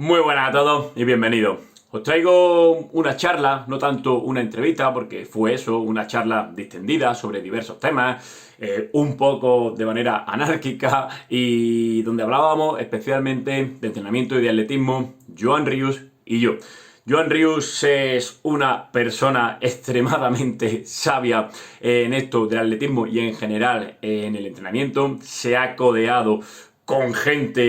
Muy buenas a todos y bienvenidos. Os traigo una charla, no tanto una entrevista, porque fue eso, una charla distendida sobre diversos temas, un poco de manera anárquica y donde hablábamos especialmente de entrenamiento y de atletismo, Joan Rius y yo. Joan Rius es una persona extremadamente sabia en esto del atletismo y en general en el entrenamiento. Se ha codeado con gente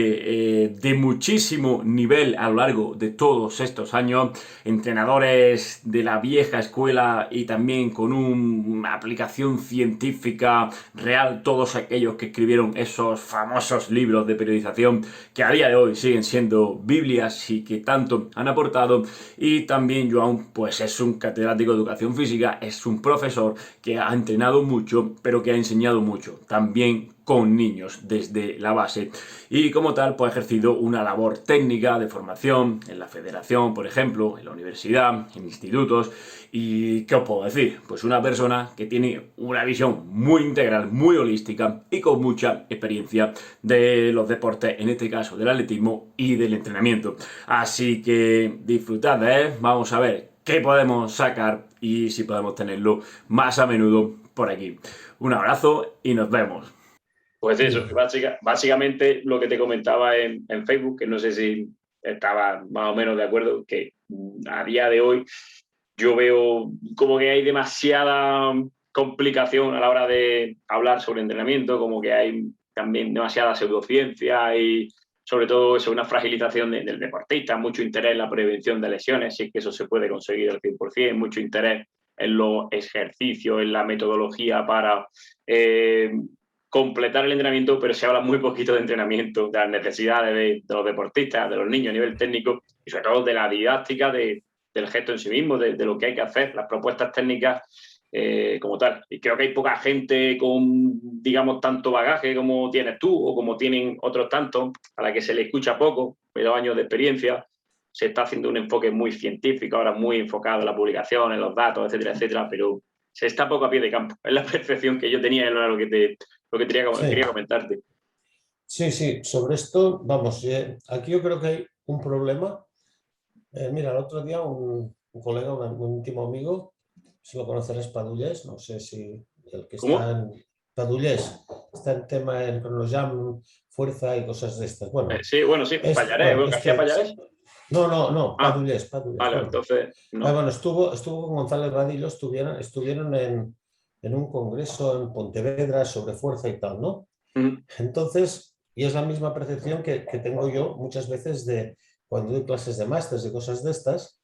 de muchísimo nivel a lo largo de todos estos años, entrenadores de la vieja escuela y también con una aplicación científica real, todos aquellos que escribieron esos famosos libros de periodización que a día de hoy siguen siendo Biblias y que tanto han aportado. Y también Joan pues es un catedrático de educación física, es un profesor que ha entrenado mucho, pero que ha enseñado mucho también con niños desde la base y como tal pues ha ejercido una labor técnica de formación en la federación, por ejemplo, en la universidad, en institutos. Y ¿qué os puedo decir? Pues una persona que tiene una visión muy integral, muy holística y con mucha experiencia de los deportes, en este caso del atletismo y del entrenamiento. Así que disfrutad de él, vamos a ver qué podemos sacar y si podemos tenerlo más a menudo por aquí. Un abrazo y nos vemos. Pues eso, Sí, básicamente lo que te comentaba en Facebook, que no sé si estaba más o menos de acuerdo, que a día de hoy yo veo como que hay demasiada complicación a la hora de hablar sobre entrenamiento, como que hay también demasiada pseudociencia y sobre todo eso, una fragilización del deportista, mucho interés en la prevención de lesiones, si es que eso se puede conseguir al 100%, mucho interés en los ejercicios, en la metodología para completar el entrenamiento, pero se habla muy poquito de entrenamiento, de las necesidades de los deportistas, de los niños a nivel técnico y sobre todo de la didáctica del gesto en sí mismo, de lo que hay que hacer, las propuestas técnicas como tal. Y creo que hay poca gente con, digamos, tanto bagaje como tienes tú o como tienen otros tantos, a la que se le escucha poco, pero años de experiencia. Se está haciendo un enfoque muy científico, ahora muy enfocado en la publicación, en los datos, etcétera, etcétera, pero se está poco a pie de campo. Es la percepción que yo tenía y no era lo que quería sí, comentarte. sí. Sobre esto, vamos, aquí yo creo que hay un problema. Mira, el otro día un colega, un íntimo amigo, si lo conocerás, Padullés, no sé si el que está ¿Cómo? en Padullés, está en tema en Cronoyam, fuerza y cosas de estas. Bueno, Sí, bueno, sí, Pallarés, bueno, García Pallarés. no, Ah, Padullés, vale, bueno. entonces, no. Bueno, estuvo con González Vadillo, estuvieron en un congreso en Pontevedra sobre fuerza y tal, ¿no? Mm. Entonces, y es la misma percepción que tengo yo muchas veces de cuando doy clases de másters y cosas de estas,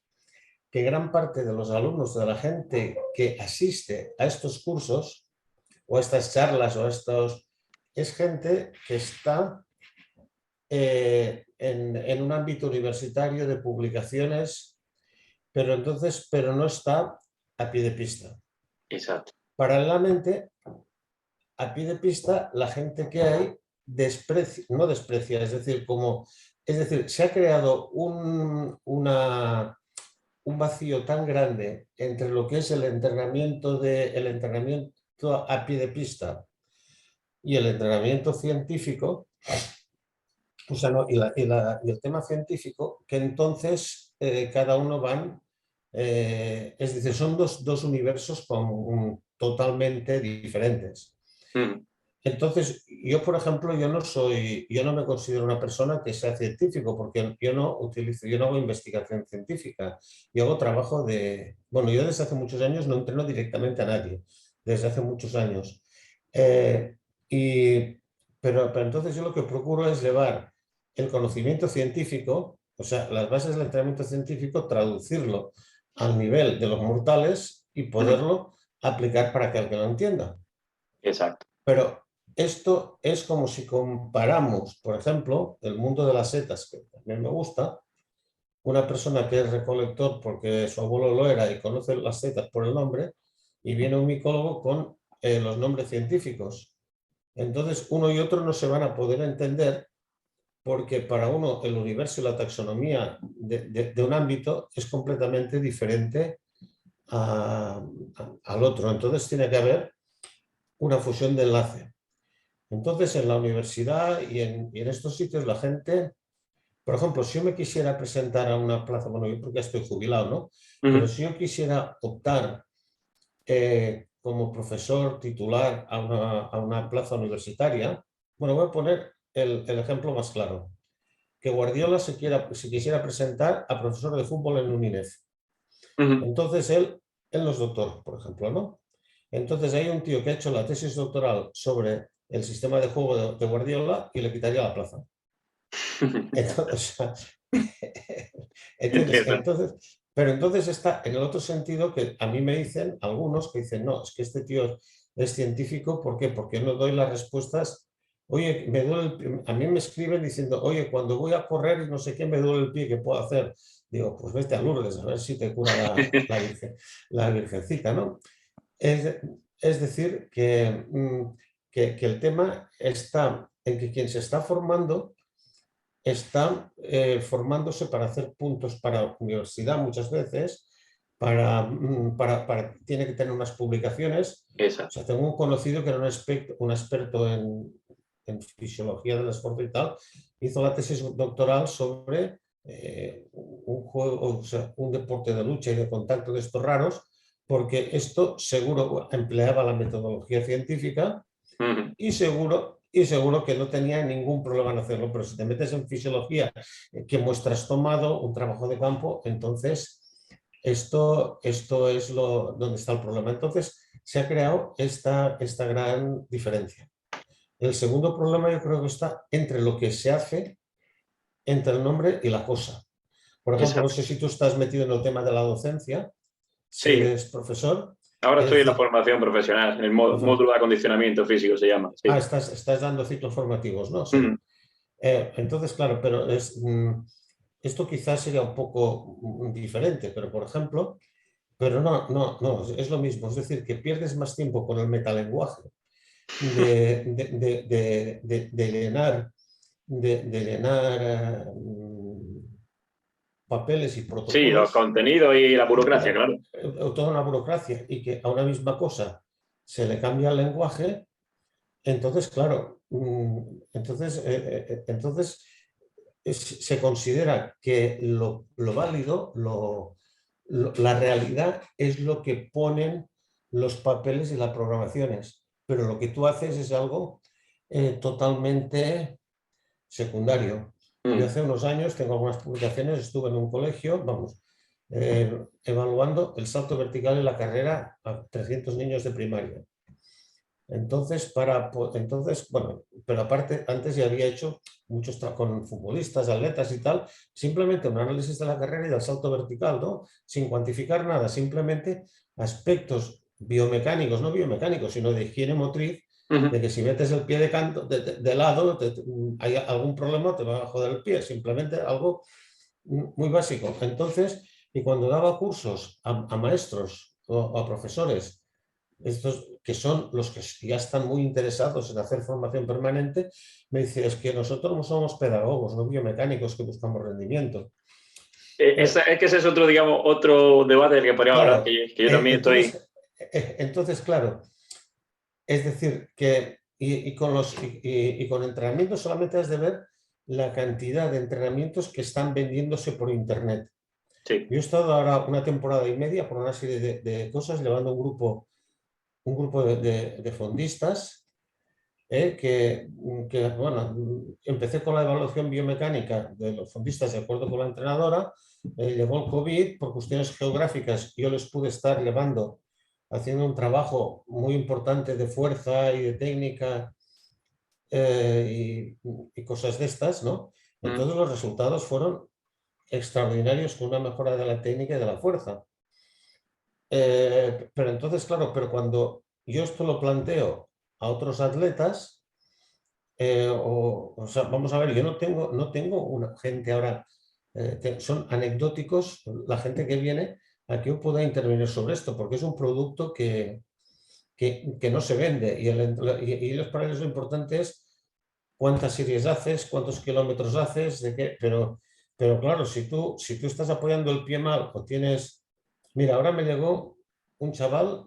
que gran parte de los alumnos, de la gente que asiste a estos cursos o a estas charlas o a estos, es gente que está en un ámbito universitario de publicaciones, pero no está a pie de pista. Exacto. Paralelamente, a pie de pista, la gente que hay no desprecia, es decir, se ha creado un vacío tan grande entre lo que es el entrenamiento a pie de pista y el entrenamiento científico, o sea, no, y el tema científico, que entonces cada uno van, es decir, son dos universos totalmente diferentes. Mm. Entonces, yo, por ejemplo, yo no me considero una persona que sea científico, porque yo no hago investigación científica, yo hago trabajo bueno, yo desde hace muchos años no entreno directamente a nadie, desde hace muchos años. Eh, y, pero entonces yo lo que procuro es llevar el conocimiento científico, o sea, las bases del entrenamiento científico, traducirlo al nivel de los mortales y Mm. poderlo aplicar para que alguien lo entienda. Exacto. Pero esto es como si comparamos, por ejemplo, el mundo de las setas, que también me gusta, una persona que es recolector porque su abuelo lo era y conoce las setas por el nombre, y viene un micólogo con los nombres científicos. Entonces, uno y otro no se van a poder entender porque para uno el universo y la taxonomía de un ámbito es completamente diferente al otro. Entonces, tiene que haber una fusión de enlace. Entonces, en la universidad y en estos sitios la gente por ejemplo, si yo me quisiera presentar a una plaza, bueno, yo porque ya estoy jubilado, ¿no? Pero Ujú, si yo quisiera optar como profesor titular a una plaza universitaria, bueno, voy a poner el ejemplo más claro. Que Guardiola se quisiera presentar a profesor de fútbol en UNINEF. ujú. Entonces él no es doctor, por ejemplo, ¿no? Entonces hay un tío que ha hecho la tesis doctoral sobre el sistema de juego de Guardiola y le quitaría la plaza. Entonces, Entiendo. pero entonces está en el otro sentido que a mí me dicen algunos que dicen, no, es que este tío es científico, ¿por qué? Porque no doy las respuestas. Oye, me duele a mí me escriben diciendo, oye, cuando voy a correr y no sé qué, me duele el pie, ¿qué puedo hacer? Digo, pues vete a Lourdes, a ver si te cura la virgencita, ¿no? Es, es decir, que el tema está en que quien se está formando está formándose para hacer puntos para la universidad muchas veces, tiene que tener unas publicaciones. O Esa. sea, tengo un conocido que era un experto en fisiología del esfuerzo y tal, hizo la tesis doctoral sobre un juego, o sea, un deporte de lucha y de contacto de estos raros, porque esto seguro empleaba la metodología científica Ujú. y seguro que no tenía ningún problema en hacerlo, pero si te metes en fisiología, que muestras tomado, un trabajo de campo, entonces esto es donde está el problema. Entonces se ha creado esta gran diferencia. El segundo problema yo creo que está entre lo que se hace, entre el nombre y la cosa. Por ejemplo, no Exacto. sé si tú estás metido en el tema de la docencia, si Sí, eres profesor, ahora es estoy en la decir, formación profesional, en el módulo de acondicionamiento físico se llama. Sí. estás dando ciclos formativos, ¿no? Sí. Ujú. Entonces, claro, pero esto quizás sería un poco diferente, pero por ejemplo, pero no, es lo mismo, es decir, que pierdes más tiempo con el metalenguaje de llenar, de llenar papeles y Sí, los protocolos, contenidos y la burocracia, claro. toda una burocracia y que a una misma cosa se le cambia el lenguaje. Entonces, claro, entonces se considera que lo válido, la realidad es lo que ponen los papeles y las programaciones, pero lo que tú haces es algo totalmente secundario. Yo Mm. hace unos años, tengo algunas publicaciones, estuve en un colegio, vamos, evaluando el salto vertical en la carrera a 300 niños de primaria. Entonces, bueno, pero aparte, antes ya había hecho muchos con futbolistas, atletas y tal, simplemente un análisis de la carrera y del salto vertical, ¿no? Sin cuantificar nada, simplemente aspectos biomecánicos, no biomecánicos, sino de higiene motriz, de Ujú. que si metes el pie de, canto, de lado, hay algún problema, te va a joder el pie, simplemente algo muy básico. Entonces, y cuando daba cursos a maestros o a profesores, estos que son los que ya están muy interesados en hacer formación permanente, me dice, es que nosotros no somos pedagogos, no biomecánicos que buscamos rendimiento. Es que ese es otro, digamos, otro debate del que podríamos hablar, Claro, que yo también estoy. entonces, claro, es decir, que y con entrenamientos solamente has de ver la cantidad de entrenamientos que están vendiéndose por Internet. Sí. Yo he estado ahora una temporada y media por una serie de cosas llevando un grupo de fondistas bueno, empecé con la evaluación biomecánica de los fondistas de acuerdo con la entrenadora, llegó el COVID por cuestiones geográficas, yo les pude estar llevando, haciendo un trabajo muy importante de fuerza y de técnica y cosas de estas, ¿no? Mm. Entonces los resultados fueron extraordinarios con una mejora de la técnica y de la fuerza. Pero entonces, claro, pero cuando yo esto lo planteo a otros atletas, o sea, vamos a ver, yo no tengo una gente ahora, son anecdóticos la gente que viene a que yo pueda intervenir sobre esto, porque es un producto que no se vende y ellos para ellos lo importante es cuántas series haces, cuántos kilómetros haces, pero claro, si tú estás apoyando el pie mal o tienes... Mira, ahora me llegó un chaval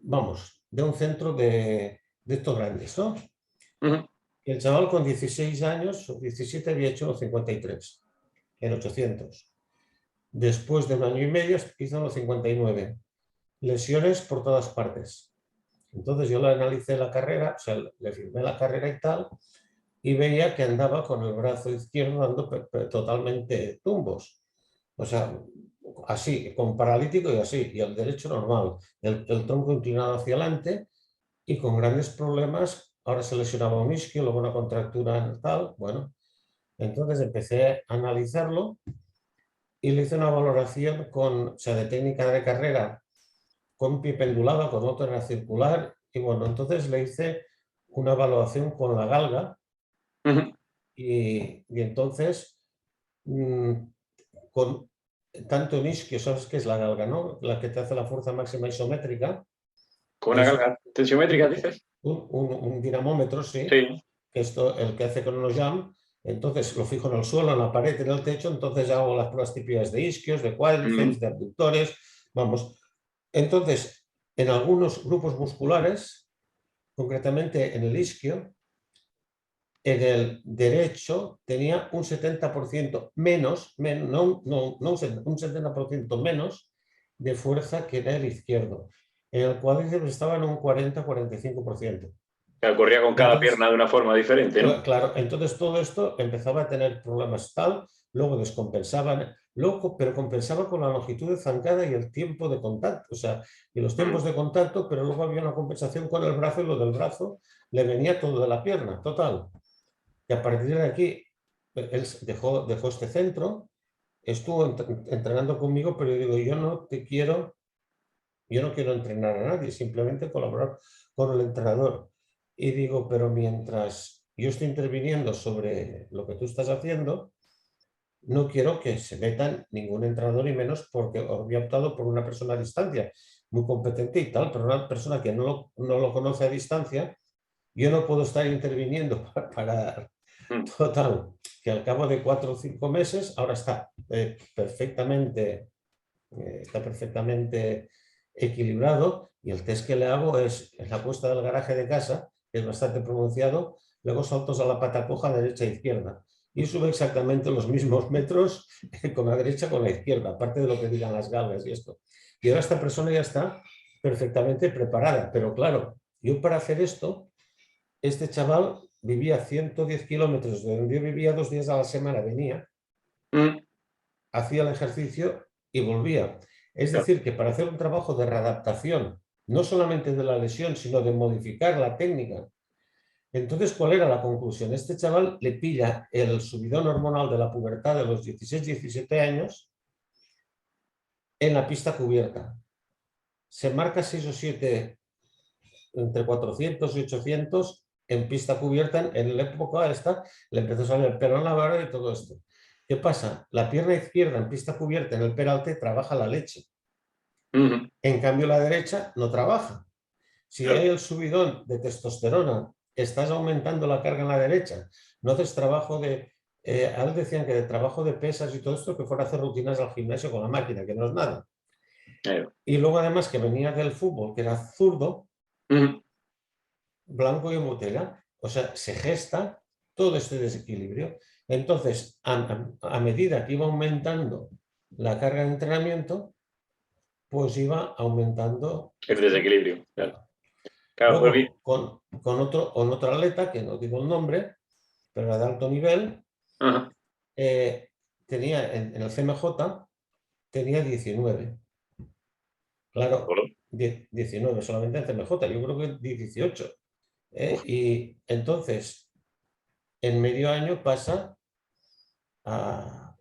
vamos, de un centro de estos grandes, ¿no? Ujú. Y el chaval con 16 años o 17 había hecho los 53 en 800. Después de un año y medio hizo los 59. Lesiones por todas partes. Entonces yo le analicé la carrera, o sea, le firmé la carrera y tal, y veía que andaba con el brazo izquierdo dando totalmente tumbos. O sea, así, con paralítico y así, y el derecho normal. El tronco inclinado hacia adelante y con grandes problemas. Ahora se lesionaba un isquio, luego una contractura en tal. Bueno, entonces empecé a analizarlo y le hice una valoración o sea, de técnica de carrera con pie pendulado, con otro era circular. Y bueno, entonces le hice una evaluación con la galga y entonces con tanto en isquio, ¿sabes qué es la galga, no? La que te hace la fuerza máxima isométrica. Con una Es carga tensiométrica, dices. un dinamómetro, sí, Sí. que esto el que hace con los jam. Entonces lo fijo en el suelo, en la pared, en el techo. Entonces hago las pruebas típicas de isquios, de cuádriceps, de abductores. Vamos. Entonces, en algunos grupos musculares, concretamente en el isquio, en el derecho tenía un 70% menos, no un 70% menos de fuerza que en el izquierdo. En el cuádriceps estaba en un 40-45%. Que ocurría con cada pierna Entonces, de una forma diferente, ¿no? claro, entonces todo esto empezaba a tener problemas tal, luego descompensaban, luego, pero compensaba con la longitud de zancada y el tiempo de contacto, o sea, y los tiempos de contacto, pero luego había una compensación con el brazo y lo del brazo le venía todo de la pierna, total. Y a partir de aquí, él dejó este centro, estuvo entrenando conmigo, pero yo digo, yo no quiero entrenar a nadie, simplemente colaborar con el entrenador. Y digo, pero mientras yo estoy interviniendo sobre lo que tú estás haciendo, no quiero que se metan ningún entrenador y menos porque había optado por una persona a distancia, muy competente y tal, pero una persona que no lo conoce a distancia, yo no puedo estar interviniendo para total, que al cabo de 4 o 5 meses ahora está perfectamente equilibrado y el test que le hago es en la puesta del garaje de casa, que es bastante pronunciado, luego saltos a la pata coja derecha e izquierda y sube exactamente los mismos metros con la derecha con la izquierda, aparte de lo que digan las galgas y esto. Y ahora esta persona ya está perfectamente preparada, pero claro, yo para hacer esto, este chaval vivía 110 kilómetros de donde yo vivía, 2 días a la semana venía, hacía el ejercicio y volvía. Es decir, que para hacer un trabajo de readaptación, no solamente de la lesión, sino de modificar la técnica. Entonces, ¿cuál era la conclusión? Este chaval le pilla el subidón hormonal de la pubertad de los 16-17 años en la pista cubierta. Se marca 6 o 7, entre 400 y 800 en pista cubierta. En la época esta le empezó a salir el pelo en la barba y todo esto. ¿Qué pasa? La pierna izquierda en pista cubierta en el peralte trabaja la leche. En cambio la derecha no trabaja. Si hay el subidón de testosterona, estás aumentando la carga en la derecha, no haces trabajo de... A él decían que de trabajo de pesas y todo esto, que fuera a hacer rutinas al gimnasio con la máquina, que no es nada. Y luego además que venía del fútbol, que era zurdo, blanco y botella, o sea, se gesta todo este desequilibrio. Entonces, a medida que iba aumentando la carga de entrenamiento, pues iba aumentando el desequilibrio. Claro. Claro, Luego, con otro atleta, que no digo el nombre, pero era de alto nivel, tenía en el CMJ, tenía 19. Claro, 19 solamente en CMJ, yo creo que 18. Y entonces, en medio año pasa a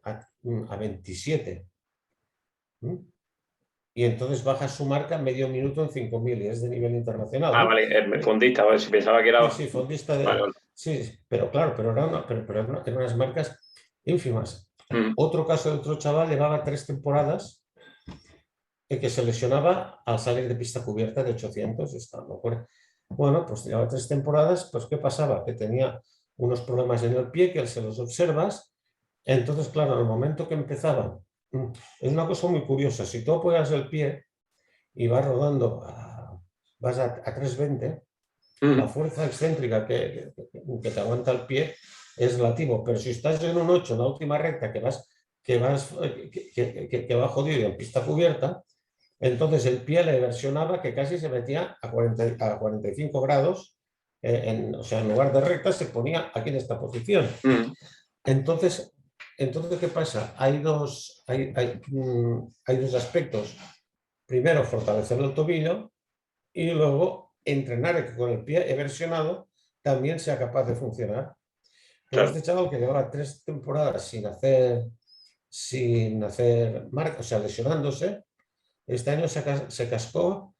27. Y entonces baja su marca medio minuto en 5.000 y es de nivel internacional. Vale, fondista, vale, si pensaba que era... Sí, fondista de... Vale. Sí, pero claro, eran unas marcas ínfimas. Otro caso de otro chaval llevaba 3 temporadas que se lesionaba al salir de pista cubierta de 800. Bueno, pues llevaba 3 temporadas, pues ¿qué pasaba? Que tenía unos problemas en el pie que se los observas. Entonces, claro, en el momento que empezaba, es una cosa muy curiosa, si tú apoyas el pie y vas rodando, vas a 320, la fuerza excéntrica que te aguanta el pie es relativo, pero si estás en un 8 en la última recta que va jodido en pista cubierta, entonces el pie le versionaba que casi se metía a 45 grados, o sea, en lugar de recta se ponía aquí en esta posición. Entonces, ¿qué pasa? Hay dos aspectos. Primero, fortalecer el tobillo y luego entrenar que con el pie eversionado también sea capaz de funcionar. Pero este chaval que llevaba 3 temporadas sin hacer marca, o sea, lesionándose, este año se cascó,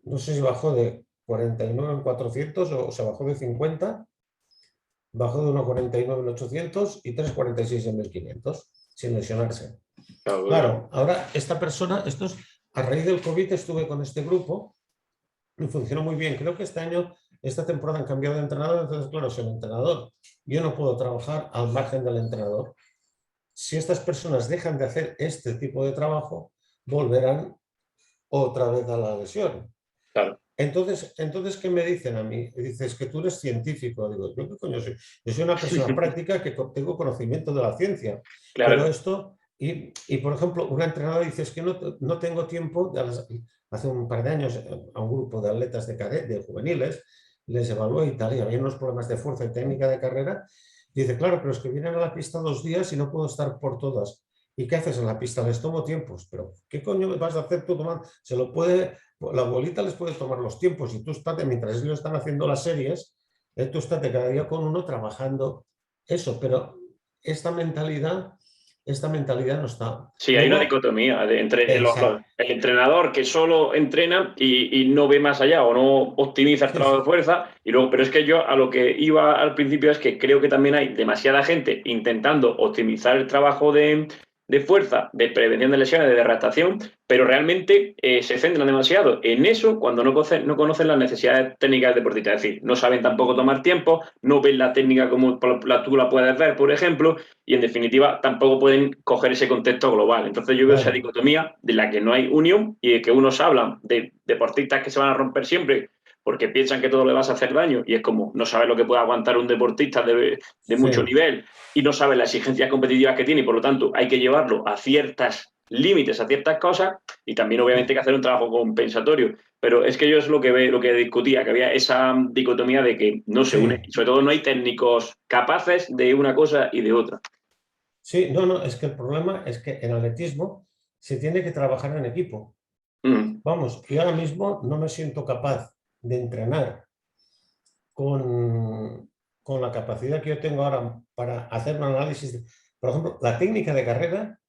no sé si bajó de 49 en 400 o se bajó de 50, bajó de 1,49 en 800 y 3,46 en 1500, sin lesionarse. Claro, ahora esta persona, a raíz del COVID estuve con este grupo y funcionó muy bien. Creo que este año, esta temporada han cambiado de entrenador, entonces claro, soy el entrenador. Yo no puedo trabajar al margen del entrenador. Si estas personas dejan de hacer este tipo de trabajo, volverán otra vez a la lesión. Claro. Entonces, ¿qué me dicen a mí? Dices que tú eres científico. Digo, ¿yo qué coño soy? Yo soy una persona práctica que tengo conocimiento de la ciencia. Claro. Pero esto, y por ejemplo, una entrenadora dice, es que no tengo tiempo. Hace un par de años a un grupo de atletas de juveniles les evalué y tal, y había unos problemas de fuerza y técnica de carrera. Dice, claro, pero es que vienen a la pista 2 días y no puedo estar por todas. ¿Y qué haces en la pista? Les tomo tiempos. Pero ¿qué coño vas a hacer tú tomando? La abuelita les puede tomar los tiempos y tú estate, mientras ellos están haciendo las series, tú estate cada día con uno trabajando eso. Pero esta mentalidad no está. Sí, hay una dicotomía entre el entrenador que solo entrena y no ve más allá o no optimiza el trabajo de fuerza. Y luego, pero es que yo a lo que iba al principio es que creo que también hay demasiada gente intentando optimizar el trabajo de fuerza, de prevención de lesiones, de adaptación, pero realmente se centran demasiado en eso cuando no conocen las necesidades técnicas deportistas. Es decir, no saben tampoco tomar tiempo, no ven la técnica como tú la puedes ver, por ejemplo, y en definitiva tampoco pueden coger ese contexto global. Entonces yo veo esa dicotomía de la que no hay unión y de que unos hablan de deportistas que se van a romper siempre porque piensan que todo le vas a hacer daño y es como no sabes lo que puede aguantar un deportista de mucho nivel y no sabes las exigencias competitivas que tiene y por lo tanto hay que llevarlo a ciertos límites, a ciertas cosas y también obviamente hay que hacer un trabajo compensatorio. Pero es que yo es lo que discutía, que había esa dicotomía de que no se une, sobre todo no hay técnicos capaces de una cosa y de otra. Sí, no, es que el problema es que en atletismo se tiene que trabajar en equipo. Vamos, yo ahora mismo no me siento capaz de entrenar con la capacidad que yo tengo ahora para hacer un análisis. Por ejemplo, la técnica de carrera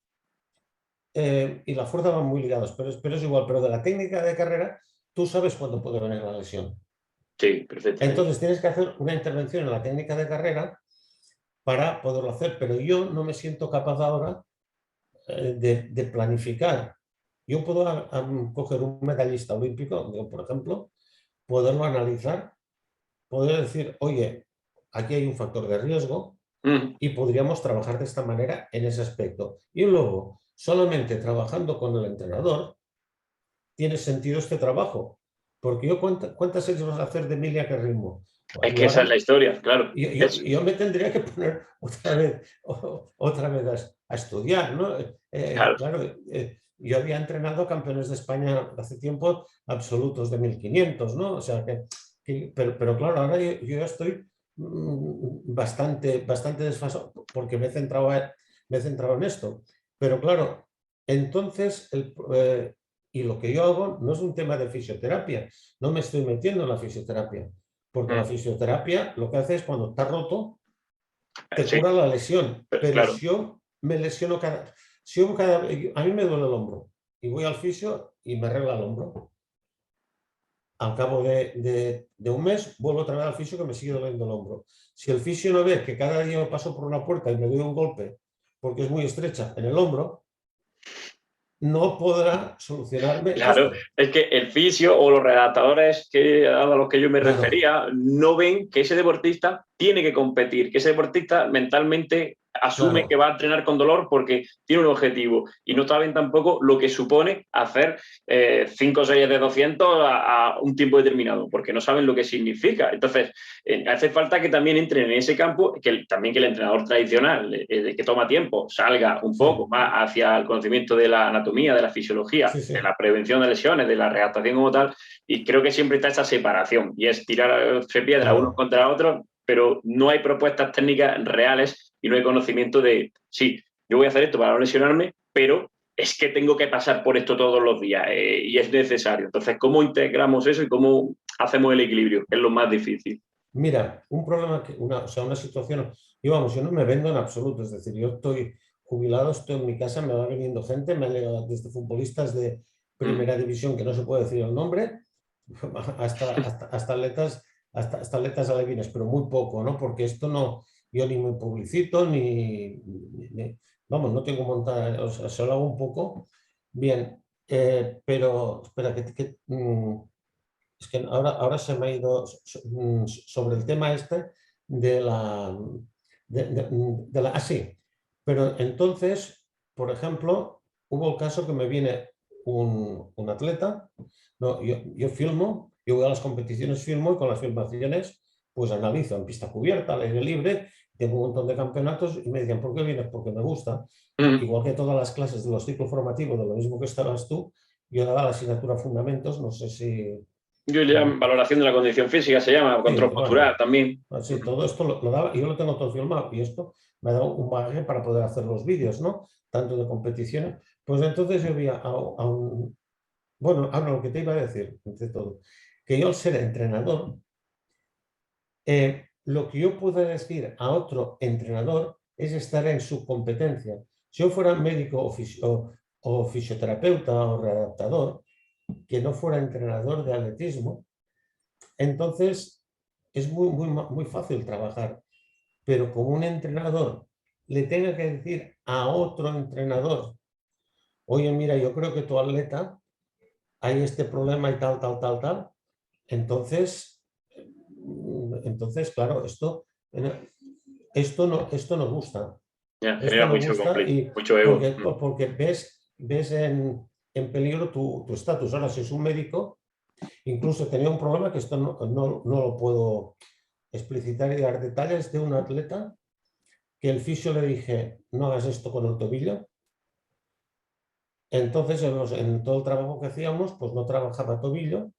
y la fuerza van muy ligados, pero es igual. Pero de la técnica de carrera, tú sabes cuándo puede venir la lesión. Sí, perfecto. Entonces tienes que hacer una intervención en la técnica de carrera para poderlo hacer, pero yo no me siento capaz ahora de planificar. Yo puedo coger un medallista olímpico, por ejemplo, poderlo analizar, poder decir, oye, aquí hay un factor de riesgo y podríamos trabajar de esta manera en ese aspecto. Y luego, solamente trabajando con el entrenador, tiene sentido este trabajo. Porque yo, ¿cuántas series vas a hacer de Emilia que ritmo? Es que esa es la historia, claro. Yo me tendría que poner otra vez a estudiar, ¿no? Claro, yo había entrenado campeones de España hace tiempo absolutos de 1500, ¿no? O sea, pero claro, ahora yo ya estoy bastante desfasado porque me he centrado en esto. Pero claro, entonces, y lo que yo hago no es un tema de fisioterapia, no me estoy metiendo en la fisioterapia. Porque la fisioterapia lo que hace es cuando está roto, te cura la lesión. Pero claro, si yo me lesiono a mí me duele el hombro y voy al fisio y me arregla el hombro. Al cabo de un mes vuelvo otra vez al fisio que me sigue doliendo el hombro. Si el fisio no ve que cada día me paso por una puerta y me doy un golpe porque es muy estrecha en el hombro, no podrá solucionarme. Claro, esto. Es que el fisio o los redactadores a los que yo me refería no ven que ese deportista tiene que competir, que ese deportista mentalmente asume que claro. va a entrenar con dolor porque tiene un objetivo y no saben tampoco lo que supone hacer 5 series de 200 a un tiempo determinado, porque no saben lo que significa. Entonces, hace falta que también entren en ese campo, también que el entrenador tradicional, que toma tiempo, salga un Sí, poco más hacia el conocimiento de la anatomía, de la fisiología, sí, sí. de la prevención de lesiones, de la readaptación como tal, y creo que siempre está esa separación, y es tirarse piedra unos Claro. contra otros, pero no hay propuestas técnicas reales y no hay conocimiento de, sí, yo voy a hacer esto para no lesionarme, pero es que tengo que pasar por esto todos los días y es necesario. Entonces, ¿cómo integramos eso y cómo hacemos el equilibrio? Es lo más difícil. Mira, un problema, o sea, una situación, y vamos, yo no me vendo en absoluto, es decir, yo estoy jubilado, estoy en mi casa, me va viniendo gente, me han llegado desde futbolistas de Mm. primera división, que no se puede decir el nombre, hasta atletas, hasta atletas alevines, pero muy poco, ¿no? Porque esto no, yo ni me publicito, vamos, no tengo montada, o sea, solo hago un poco. Bien, pero espera, es que ahora se me ha ido sobre el tema este de la... sí, pero entonces, por ejemplo, hubo el caso que me viene un atleta, no, yo filmo, yo voy a las competiciones, filmo y con las filmaciones pues analizo en pista cubierta, al aire libre, tengo un montón de campeonatos y me decían, ¿por qué vienes? Porque me gusta. Mm. Igual que todas las clases de los ciclos formativos, de lo mismo que estabas tú, yo daba la asignatura Fundamentos, no sé si... Yo ya valoración de la condición física se llama, Sí, control postural bueno, también. sí, todo esto lo daba, yo lo tengo todo filmado y esto me ha dado un bagaje para poder hacer los vídeos, ¿no? Tanto de competiciones. Pues entonces yo vi a un... Bueno, ahora lo que te iba a decir, entre todo, que yo al ser entrenador, lo que yo puedo decir a otro entrenador es estar en su competencia. Si yo fuera médico o fisioterapeuta o readaptador, que no fuera entrenador de atletismo, entonces es muy fácil trabajar. Pero como un entrenador le tenga que decir a otro entrenador, oye, mira, yo creo que tu atleta hay este problema y tal, entonces, claro, esto no gusta. Ya, Esto genera no mucho gusta conflicto, y mucho ego. Mm. porque ves en peligro tu estatus. Ahora, si es un médico, incluso tenía un problema que esto no lo puedo explicitar y dar detalles de un atleta que el fisio le dije, no hagas esto con el tobillo. Entonces, en todo el trabajo que hacíamos, pues no trabajaba tobillo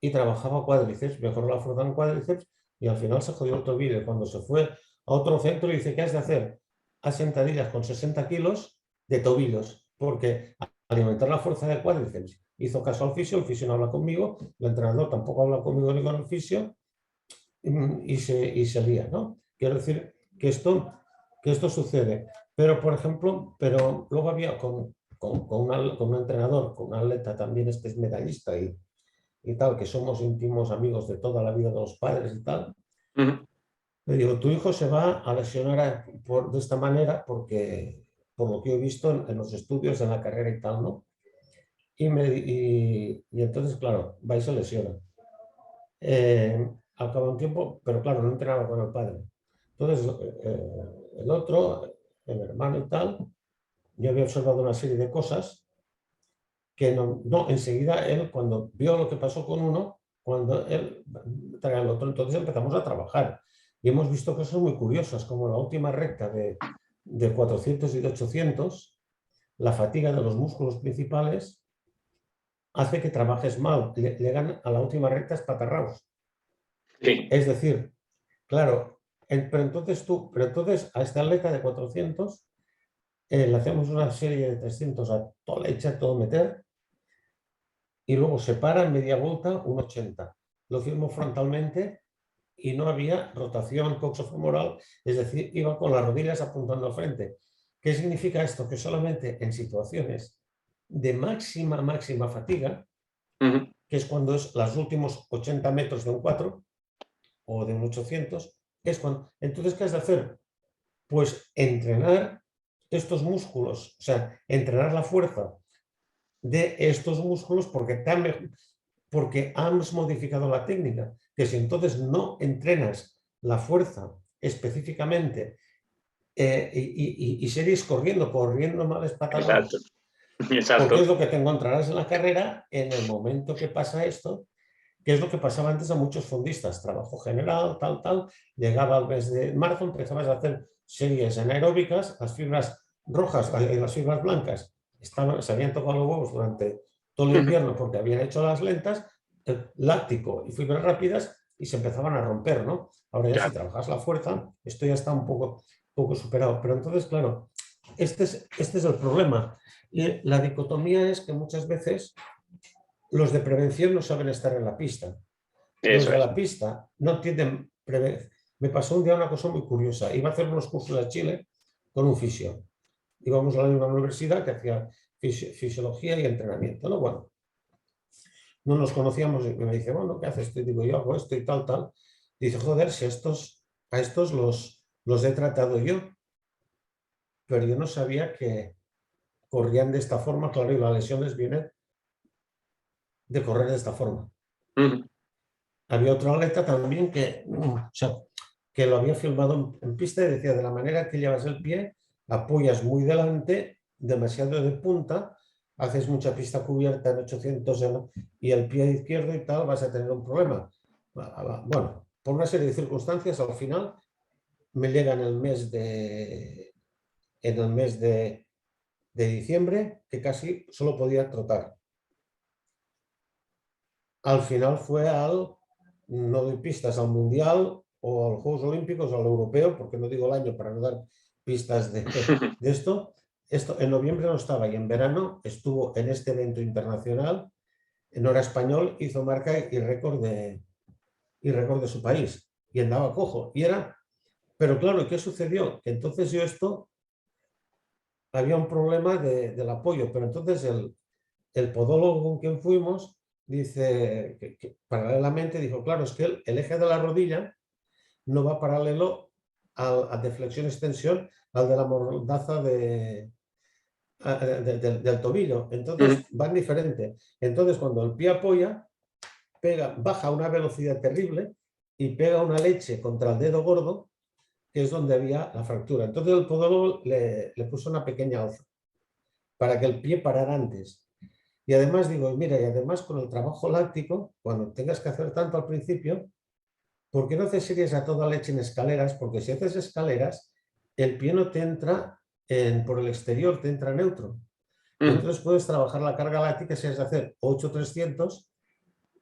y trabajaba cuádriceps, mejoró la fuerza en cuádriceps y al final se jodió el tobillo. Cuando se fue a otro centro, le dice, ¿qué has de hacer? Haz sentadillas con 60 kilos de tobillos, porque al alimentar la fuerza de cuádriceps hizo caso al fisio, el fisio no habla conmigo, el entrenador tampoco habla conmigo ni con el fisio y se lía, ¿no? Quiero decir que esto sucede. Pero, por ejemplo, pero luego había con un entrenador, con un atleta también, este es medallista y tal, que somos íntimos amigos de toda la vida de los padres y tal. Mm. Le digo, tu hijo se va a lesionar de esta manera porque, por lo que he visto en los estudios, en la carrera y tal, ¿no? Y entonces, claro, va y se lesiona. Al cabo de un tiempo, pero claro, no entrenaba con el padre. Entonces, el otro, el hermano y tal, yo había observado una serie de cosas que enseguida él, cuando vio lo que pasó con uno, cuando él trae al otro, entonces empezamos a trabajar. Y hemos visto cosas muy curiosas, como la última recta de 400 y de 800, la fatiga de los músculos principales hace que trabajes mal. Llegan a la última recta espatarrados. Sí. Es decir, claro, pero entonces a este atleta de 400 le hacemos una serie de 300 a toda leche, a todo meter, y luego se para en media vuelta un 80. Lo firmo frontalmente y no había rotación coxofemoral, es decir, iba con las rodillas apuntando al frente. ¿Qué significa esto? Que solamente en situaciones de máxima fatiga, Mm. que es cuando es los últimos 80 metros de un 4 o de un 800, es cuando... Entonces, ¿qué has de hacer? Pues entrenar estos músculos, o sea, entrenar la fuerza de estos músculos porque has modificado la técnica, que si entonces no entrenas la fuerza específicamente y series corriendo males Exacto, patalados. Porque exacto. es lo que te encontrarás en la carrera en el momento que pasa esto, que es lo que pasaba antes a muchos fondistas. Trabajo general, tal. Llegaba al mes de marzo, empezabas a hacer series anaeróbicas, las fibras rojas y las fibras blancas se habían tocado los huevos durante todo el invierno porque habían hecho las lentas, láctico y fibras rápidas y se empezaban a romper, ¿no? Ahora ya si Claro. trabajas la fuerza, esto ya está un poco superado. Pero entonces, claro, este es el problema. Y la dicotomía es que muchas veces los de prevención no saben estar en la pista. Los Eso de es. la pista no tienen prevención. Me pasó un día una cosa muy curiosa. Iba a hacer unos cursos a Chile con un fisio. Íbamos a la misma universidad que hacía fisiología y entrenamiento, ¿no? Bueno, no nos conocíamos y me dice, bueno, ¿qué haces? Y digo, yo hago esto y tal. Dice, joder, si a estos los he tratado yo, pero yo no sabía que corrían de esta forma, claro, y la lesión les viene de correr de esta forma. Ujú. Había otro atleta también o sea, que lo había filmado en pista y decía, de la manera que llevas el pie, apoyas muy delante, demasiado de punta, haces mucha pista cubierta en 800 y el pie izquierdo y tal, vas a tener un problema. Bueno, por una serie de circunstancias, al final me llega en el mes de diciembre que casi solo podía trotar. Al final fue no doy pistas al Mundial o a los Juegos Olímpicos o al Europeo, porque no digo el año para no dar pistas de esto. Esto en noviembre no estaba y en verano estuvo en este evento internacional, no era español, hizo marca y récord de su país y andaba cojo. Pero claro, ¿qué sucedió? Que entonces yo había un problema del apoyo, pero entonces el podólogo con quien fuimos dice que paralelamente dijo, claro, es que el eje de la rodilla no va paralelo de flexión-extensión al de la mordaza del tobillo. Ujú. Entonces van diferente. Entonces cuando el pie apoya, baja a una velocidad terrible y pega una leche contra el dedo gordo, que es donde había la fractura. Entonces el podólogo le puso una pequeña alza para que el pie parara antes. Y además digo, mira, y además con el trabajo láctico, cuando tengas que hacer tanto al principio, ¿por qué no haces series a toda leche en escaleras? Porque si haces escaleras, el pie no te entra por el exterior, te entra neutro. Ujú. Entonces puedes trabajar la carga láctica si es de hacer 8-300,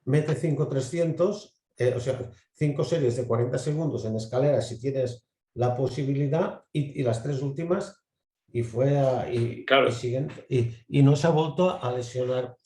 mete 5-300, o sea, 5 series de 40 segundos en escaleras si tienes la posibilidad y las tres últimas y Claro. siguen y no se ha vuelto a lesionar.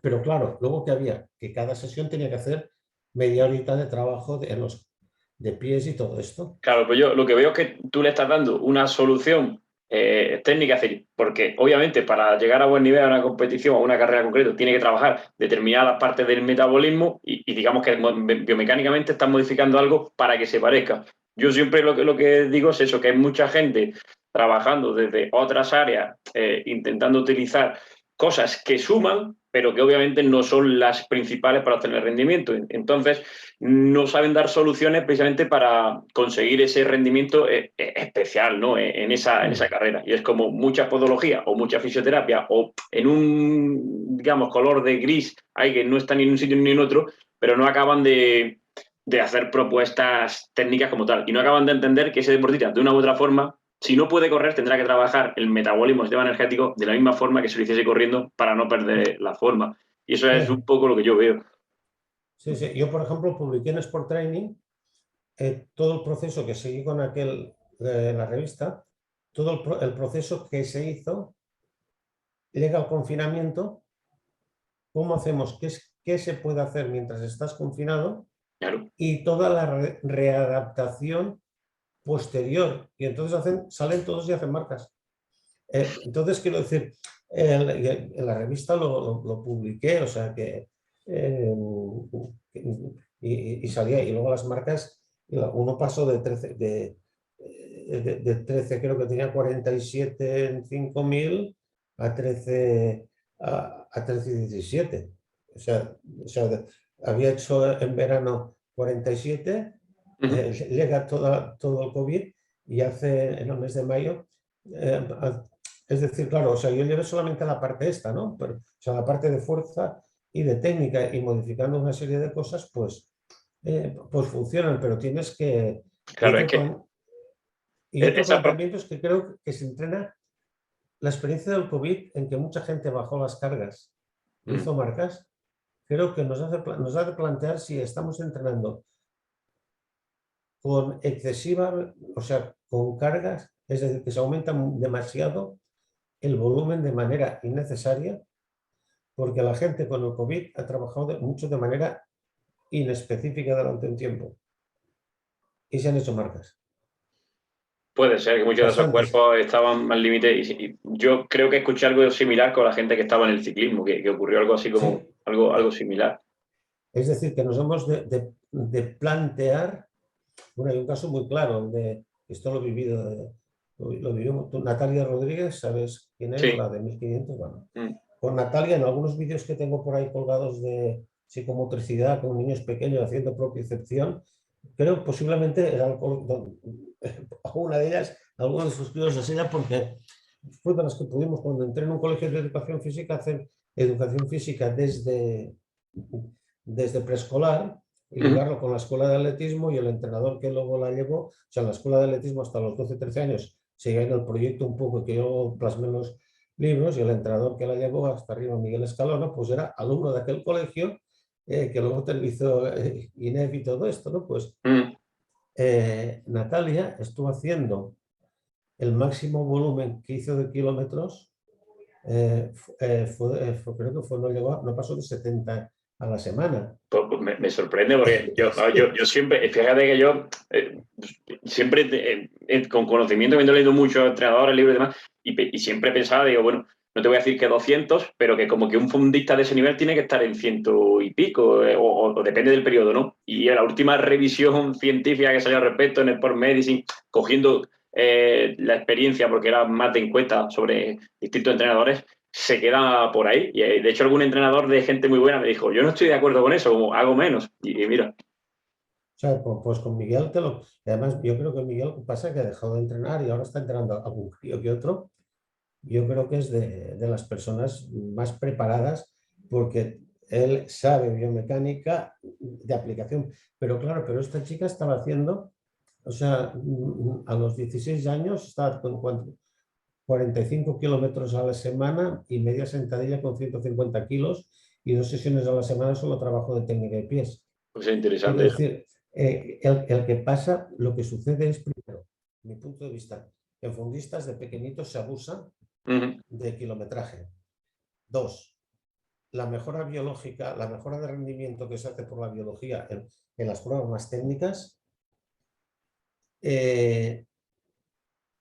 Pero claro, luego que había que cada sesión tenía que hacer media horita de trabajo de pies y todo esto. Claro, pues yo lo que veo es que tú le estás dando una solución técnica, es decir, porque obviamente para llegar a buen nivel a una competición o a una carrera concreta tiene que trabajar determinadas partes del metabolismo y digamos que biomecánicamente estás modificando algo para que se parezca. Yo siempre lo que digo es eso, que hay mucha gente trabajando desde otras áreas, intentando utilizar cosas que suman, pero que obviamente no son las principales para obtener rendimiento. Entonces, no saben dar soluciones precisamente para conseguir ese rendimiento especial, ¿no? En esa carrera. Y es como mucha podología o mucha fisioterapia o en un, digamos, color de gris, hay que no están ni en un sitio ni en otro, pero no acaban de hacer propuestas técnicas como tal. Y no acaban de entender que ese deportista, de una u otra forma, si no puede correr, tendrá que trabajar el metabolismo, el sistema energético, de la misma forma que si lo hiciese corriendo para no perder la forma. Y eso es un Sí, poco lo que yo veo. sí, sí. Yo, por ejemplo, publiqué en Sport Training todo el proceso que seguí con en la revista, todo el proceso que se hizo, llega al confinamiento, cómo hacemos, qué se puede hacer mientras estás confinado Claro. y toda la readaptación posterior. Y entonces salen todos y hacen marcas. Entonces, quiero decir, en la revista lo publiqué, o sea que y salía, y luego las marcas, uno pasó de 13, de 13 creo que tenía 47 en 5000 a 13 a 13 y 17. O sea, había hecho en verano 47, Uh -huh. llega todo el COVID y hace en el mes de mayo, es decir, claro, o sea, yo llevé solamente la parte esta, ¿no? Pero, o sea, la parte de fuerza y de técnica y modificando una serie de cosas, pues funcionan, pero tienes que... Y Claro, es que otro esa... planteamiento es que creo que se entrena la experiencia del COVID en que mucha gente bajó las cargas, hizo marcas, creo que nos hace plantear si estamos entrenando con excesiva, o sea, con cargas, es decir, que se aumenta demasiado el volumen de manera innecesaria, porque la gente con el COVID ha trabajado mucho de manera inespecífica durante un tiempo y se han hecho marcas. Puede ser que muchos de esos Bastantes. cuerpos estaban al límite y yo creo que escuché algo similar con la gente que estaba en el ciclismo, que ocurrió algo así como Sí. algo similar. Es decir, que nos hemos de plantear, bueno, hay un caso muy claro, esto lo he vivido, lo vivió Natalia Rodríguez, ¿sabes quién es? Sí. La de 1500, bueno. Mm. Con Natalia, en algunos vídeos que tengo por ahí colgados de psicomotricidad con niños pequeños haciendo propiocepción, creo posiblemente era una de ellas, algunos de sus críos es ella, porque fue de las que pudimos, cuando entré en un colegio de educación física, hacer educación física desde preescolar y Ujú. ligarlo con la escuela de atletismo, y el entrenador que luego la llevó, o sea, en la escuela de atletismo hasta los 12-13 años, seguía en el proyecto un poco que yo plasmé en los libros, y el entrenador que la llevó hasta arriba, Miguel Escalona, pues era alumno de aquel colegio, que luego hizo INEF y todo esto, ¿no? Pues Mm. Natalia estuvo haciendo el máximo volumen que hizo de kilómetros, creo que no pasó de 70 a la semana. Pues me sorprende porque yo siempre, fíjate que yo siempre con conocimiento, habiendo leído muchos entrenadores, libros y demás, y siempre pensaba, digo, bueno, no te voy a decir que 200, pero que como que un fundista de ese nivel tiene que estar en ciento y pico, o depende del periodo, ¿no? Y en la última revisión científica que salió al respecto en el Sport Medicine, cogiendo la experiencia, porque era más de encuesta sobre distintos entrenadores, se queda por ahí. Y de hecho, algún entrenador de gente muy buena me dijo, yo no estoy de acuerdo con eso, como hago menos. Y mira. O sea, pues con Miguel además, yo creo que Miguel pasa que ha dejado de entrenar y ahora está entrenando a algún crío que otro. Yo creo que es de las personas más preparadas, porque él sabe biomecánica de aplicación. Pero claro, pero esta chica estaba haciendo, o sea, a los 16 años estaba con 45 kilómetros a la semana y media sentadilla con 150 kilos, y 2 sesiones a la semana solo trabajo de técnica de pies. Pues es Quiero interesante eso. decir, el que pasa, lo que sucede es, primero, mi punto de vista, en fundistas de pequeñitos se abusa Uh-huh. de kilometraje. Dos, la mejora biológica, la mejora de rendimiento que se hace por la biología en las pruebas más técnicas,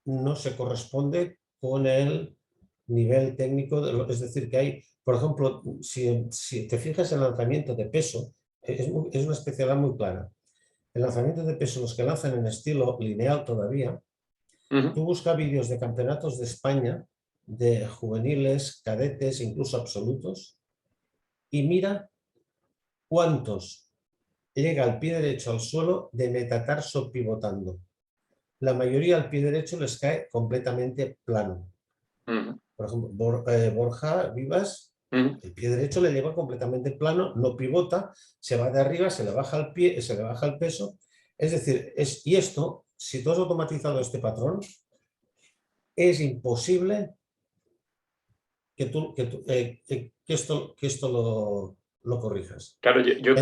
no se corresponde con el nivel técnico, es decir, que hay, por ejemplo, si te fijas en el lanzamiento de peso, es una especialidad muy clara. El lanzamiento de peso, los que lanzan en estilo lineal todavía, Uh-huh. tú buscas vídeos de campeonatos de España, de juveniles, cadetes, incluso absolutos, y mira cuántos llega al pie derecho al suelo de metatarso pivotando. La mayoría al pie derecho les cae completamente plano. Uh-huh. Por ejemplo, Borja Vivas, Uh-huh. el pie derecho le lleva completamente plano, no pivota, se va de arriba, se le baja el pie, se le baja el peso. Es decir, y esto, si tú has automatizado este patrón, es imposible que esto lo corrijas. Claro, yo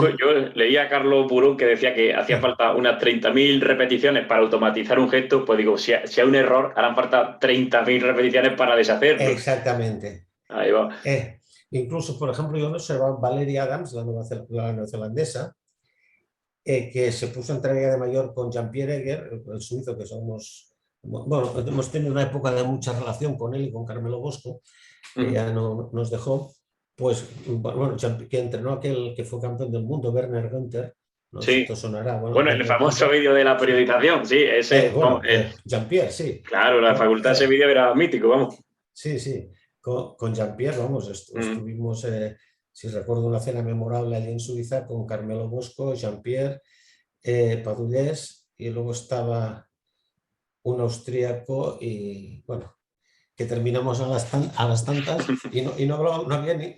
leía a Carlos Burón que decía que hacía falta unas 30.000 repeticiones para automatizar un gesto, pues digo, si hay un error, harán falta 30.000 repeticiones para deshacerlo. Exactamente. Ahí va. Incluso, por ejemplo, yo observaba Valeria Adams, la neozelandesa, que se puso en entrega de mayor con Jean-Pierre Egger, el suizo, que somos, bueno, hemos tenido una época de mucha relación con él y con Carmelo Bosco, que Uh-huh. ya no nos dejó, pues, bueno, que entrenó aquel que fue campeón del mundo, Werner Günther, no sé si Sí. te sonará, bueno, Bueno, el Werner famoso Günther, vídeo de la sí. periodización, sí, ese, Jean-Pierre, sí. claro, la facultad ese vídeo era mítico, vamos. Sí, sí, con Jean-Pierre, vamos, Uh-huh. estuvimos, si recuerdo, una cena memorable allí en Suiza con Carmelo Bosco, Jean-Pierre, Padullés, y luego estaba un austríaco y bueno, que terminamos a las tantas y no hablaba, no había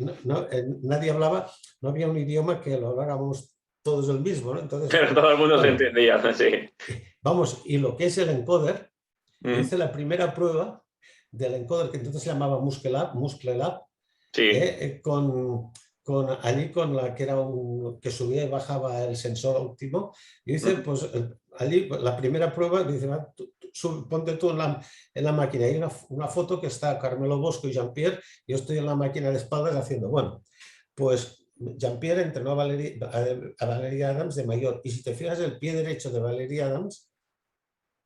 nadie hablaba, no había un idioma que lo habláramos todos el mismo, ¿no? Entonces, Pero todo el mundo se bueno, entendía, sí. vamos, y lo que es el encoder, yo Mm, hice la primera prueba del encoder que entonces se llamaba Muscle Lab, sí. allí con la que era que subía y bajaba el sensor óptimo. Yo hice Mm. pues allí la primera prueba, dice, ponte tú en la máquina. Hay una foto que está Carmelo Bosco y Jean-Pierre, yo estoy en la máquina de espaldas haciendo, bueno, pues Jean-Pierre entrenó a Valeria Adams de mayor, y si te fijas el pie derecho de Valeria Adams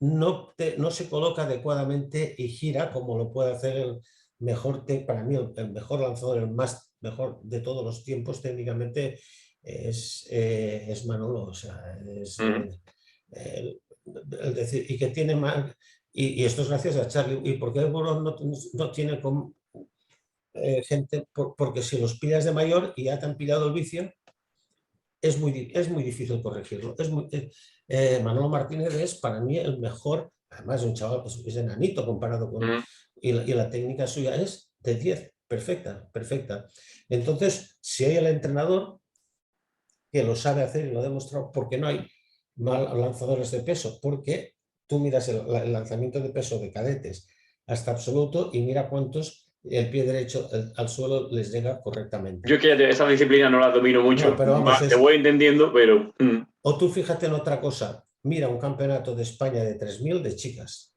no se coloca adecuadamente y gira como lo puede hacer el mejor, para mí el mejor lanzador, el más mejor de todos los tiempos técnicamente es Manolo. O sea, Mm. decir, y que tiene más, y esto es gracias a Charlie. ¿Y por qué el Burón no tiene gente? Porque si los pillas de mayor y ya te han pillado el vicio, es muy difícil corregirlo. Manolo Martínez es para mí el mejor, además un chaval pues, es enanito comparado con... Mm. Y la técnica suya es de 10, perfecta, perfecta. Entonces, si hay el entrenador que lo sabe hacer y lo ha demostrado, porque no hay mal lanzadores de peso, porque tú miras el lanzamiento de peso de cadetes hasta absoluto y mira cuántos el pie derecho al suelo les llega Yo correctamente. es que esa disciplina no la domino No, mucho, pero vamos, te voy entendiendo, pero... o tú fíjate en otra cosa, mira un campeonato de España de 3000 de chicas.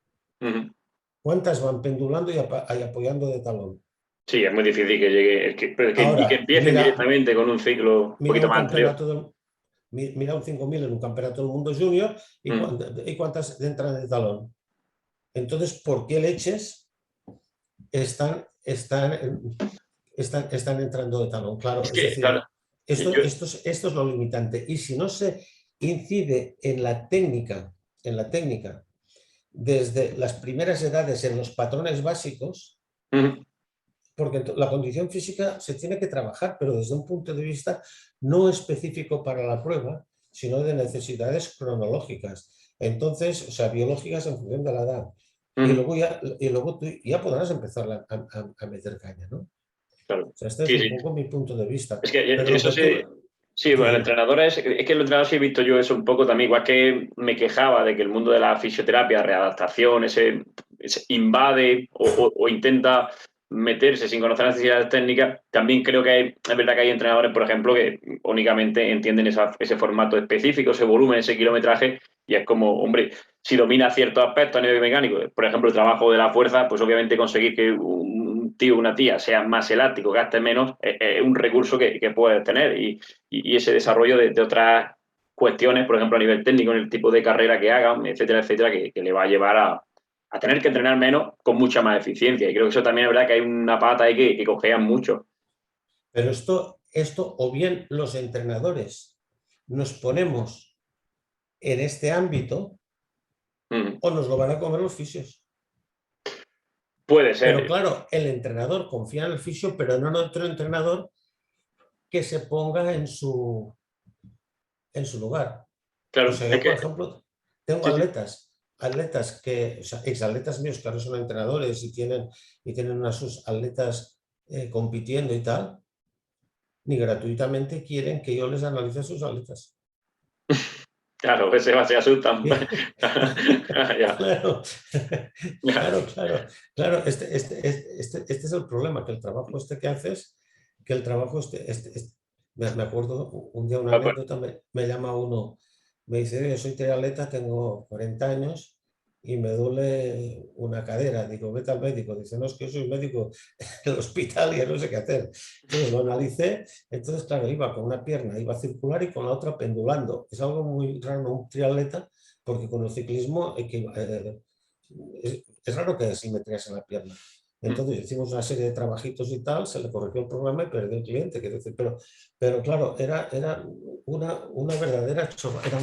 ¿Cuántas van pendulando y apoyando de talón? Sí, es muy difícil que llegue, y que Ahora, empiecen directamente con un ciclo un mira poquito un más anterior. campeonato mira un 5000 en un campeonato del mundo junior Mm. y cuántas entran de talón. Entonces, ¿por qué leches están, están, están entrando de talón? Claro, Es es que, claro, decir, esto, yo, esto es lo limitante. Y si no se incide en la técnica, desde las primeras edades en los patrones básicos, mm, porque la condición física se tiene que trabajar, pero desde un punto de vista no específico para la prueba, sino de necesidades cronológicas. Entonces, o sea, biológicas en función de la edad. mm, Y luego tú ya podrás empezar a meter caña, ¿no? O claro. sea, este es Sí, un sí. poco mi punto de vista. Es que Pero lo eso que sí, tú... sí, bueno, el Sí, entrenador es que el entrenador sí he visto yo eso un poco también, igual que me quejaba de que el mundo de la fisioterapia, readaptación, ese invade o intenta meterse sin conocer las necesidades técnicas, también creo que es verdad que hay entrenadores, por ejemplo, que únicamente entienden ese formato específico, ese volumen, ese kilometraje, y es como, hombre, si domina ciertos aspectos a nivel mecánico, por ejemplo, el trabajo de la fuerza, pues obviamente conseguir que un tío o una tía sea más elástico, gaste menos, es un recurso que puedes tener y ese desarrollo de otras cuestiones, por ejemplo, a nivel técnico, en el tipo de carrera que hagan, etcétera, etcétera, que le va a llevar a tener que entrenar menos con mucha más eficiencia. Y creo que eso también es verdad que hay una pata ahí que cojean mucho. pero esto o bien los entrenadores nos ponemos en este ámbito Mm. o nos lo van a comer los fisios. Puede Pero ser. claro, el entrenador confía en el fisio, pero no en otro entrenador que se ponga en su lugar. O Claro, sea, es yo, que... por ejemplo, tengo Sí, sí. atletas que, o sea, exatletas míos que ahora son entrenadores y tienen a sus atletas compitiendo y tal, ni gratuitamente quieren que yo les analice sus atletas. Claro, se asustan. Ya, Claro, ya. claro. Este es el problema, que el trabajo que haces, que el trabajo me acuerdo un día una anécdota, me llama uno, me dice, yo soy triatleta, tengo 40 años y me duele una cadera. Digo, vete al médico. Dice, no, es que yo soy médico del hospital y ya no sé qué hacer. Entonces lo analicé, entonces claro, iba con una pierna, iba circular y con la otra pendulando. Es algo muy raro, un triatleta, porque con el ciclismo es raro que haya simetrías en la pierna. Entonces hicimos una serie de trabajitos y tal, se le corrigió el programa y perdió el cliente. Decir, pero claro, era una verdadera chorra, era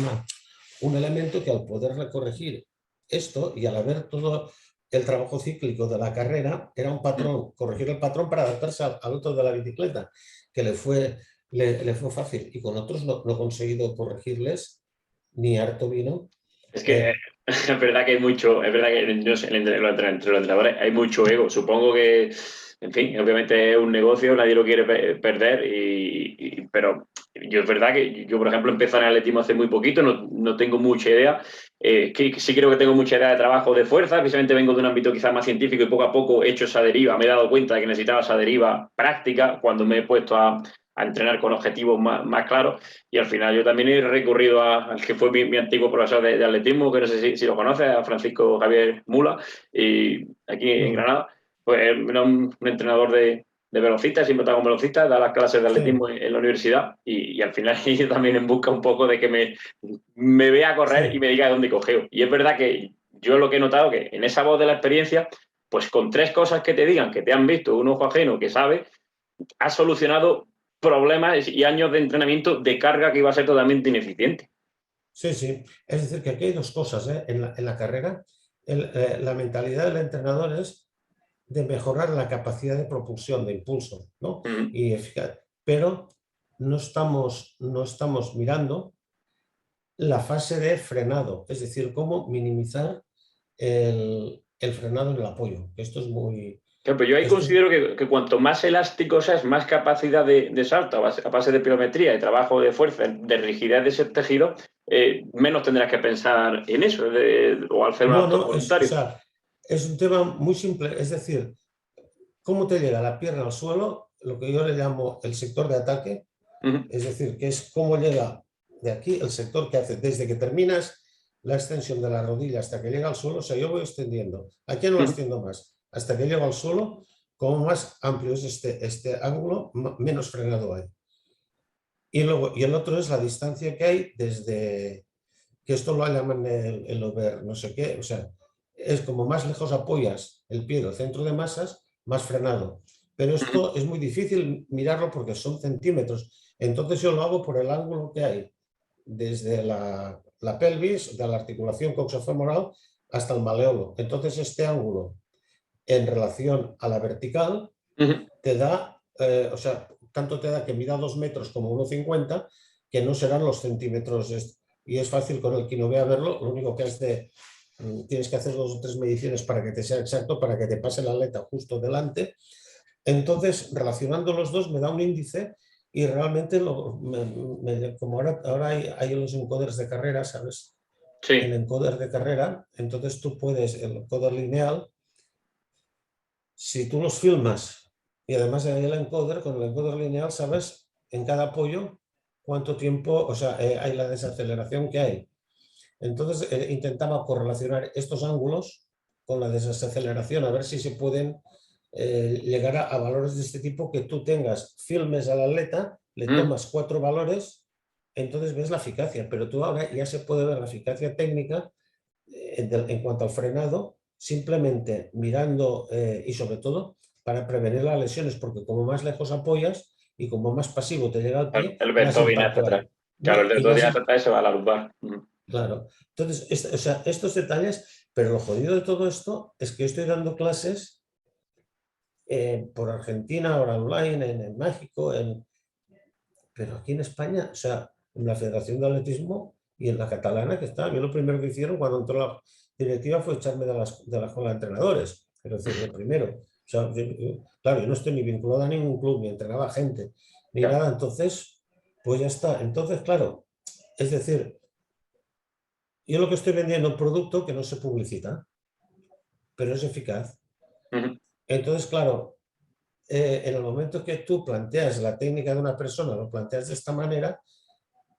un elemento que al poderle corregir esto y al haber todo el trabajo cíclico de la carrera, era un patrón, corregir el patrón para adaptarse al otro de la bicicleta, que le fue fácil. Y con otros no he conseguido corregirles ni harto vino. Es que Eh, Es verdad que hay mucho, es verdad que no sé, entre los entrenadores hay mucho ego. Supongo que, en fin, obviamente es un negocio, nadie lo quiere perder, pero yo es verdad que yo, por ejemplo, empecé en el atletismo hace muy poquito, no tengo mucha idea. Que sí creo que tengo mucha idea de trabajo de fuerza, precisamente vengo de un ámbito quizás más científico y poco a poco he hecho esa deriva, me he dado cuenta de que necesitaba esa deriva práctica cuando me he puesto a entrenar con objetivos más claros. Y al final yo también he recurrido al que fue mi antiguo profesor de atletismo, que no sé si lo conoces, a Francisco Javier Mula, y aquí en Mm, Granada. Pues era un entrenador de velocistas, siempre estaba con velocistas, da las clases de atletismo sí, en la universidad y al final yo también en busca un poco de que me vea correr y sí, me diga dónde cogeo. Y es verdad que yo lo que he notado que en esa voz de la experiencia, pues con tres cosas que te digan, que te han visto, un ojo ajeno que sabe, has solucionado problemas y años de entrenamiento de carga que iba a ser totalmente ineficiente. sí, sí. Es decir, que aquí hay dos cosas, ¿eh? En la carrera, la mentalidad del entrenador es de mejorar la capacidad de propulsión, de impulso, ¿no? Mm. Y eficaz. Pero no estamos mirando la fase de frenado, es decir, cómo minimizar el frenado en el apoyo. Esto es muy... Claro, pero yo ahí Esto es, considero que cuanto más elástico seas, más capacidad de salto a base de pliometría, de trabajo de fuerza, de rigidez de ese tejido, menos tendrás que pensar en eso, o al hacer un no, acto no, o voluntario. sea, es un tema muy simple, es decir, cómo te llega la pierna al suelo, lo que yo le llamo el sector de ataque, Ujú, es decir, que es cómo llega de aquí el sector que hace desde que terminas la extensión de la rodilla hasta que llega al suelo, o sea, yo voy extendiendo, aquí no lo ujú, extiendo más, hasta que llego al suelo, como más amplio es este ángulo, menos frenado hay. Y luego, y el otro es la distancia que hay desde, que esto lo llaman el over, no sé qué, o sea, es como más lejos apoyas el pie del centro de masas, más frenado. Pero ujú. esto es muy difícil mirarlo porque son centímetros. Entonces yo lo hago por el ángulo que hay desde la pelvis, de la articulación coxofemoral hasta el maleolo. Entonces este ángulo en relación a la vertical Ujú. te da, o sea, tanto te da que mida 2 metros como 1,50, que no serán los centímetros. Y es fácil con el que no vea verlo, lo único que es de, tienes que hacer 2 o 3 mediciones para que te sea exacto, para que te pase la aleta justo delante. Entonces, relacionando los dos, me da un índice y realmente, como ahora hay los encoders de carrera, ¿sabes? El Sí. encoder de carrera, entonces tú puedes, el encoder lineal, si tú los filmas y además hay el encoder, con el encoder lineal sabes en cada apoyo cuánto tiempo, o sea, hay la desaceleración que hay. Entonces intentaba correlacionar estos ángulos con la desaceleración, a ver si se pueden llegar a valores de este tipo, que tú tengas, filmes al atleta, le Mm. tomas 4 valores, entonces ves la eficacia, pero tú ahora ya se puede ver la eficacia técnica en cuanto al frenado, simplemente mirando y sobre todo para prevenir las lesiones, porque como más lejos apoyas y como más pasivo te llega al pie, El más vector viene hacia impacto atrás. hay. Claro, el Y vector más, viene hacia atrás y se va a la lumbar. Mm. claro. Entonces, o sea, estos detalles, pero lo jodido de todo esto es que yo estoy dando clases por Argentina, ahora online, en México, pero aquí en España, o sea, en la Federación de Atletismo y en la catalana que está, yo lo primero que hicieron cuando entró la directiva fue echarme de la escuela de entrenadores, es decir, lo primero. O sea, claro, yo no estoy ni vinculado a ningún club, ni entrenaba gente, ni Ya. nada, entonces, pues ya está. Entonces, claro, es decir, yo lo que estoy vendiendo es un producto que no se publicita, pero es eficaz. Ujú. Entonces, claro, en el momento que tú planteas la técnica de una persona, lo planteas de esta manera,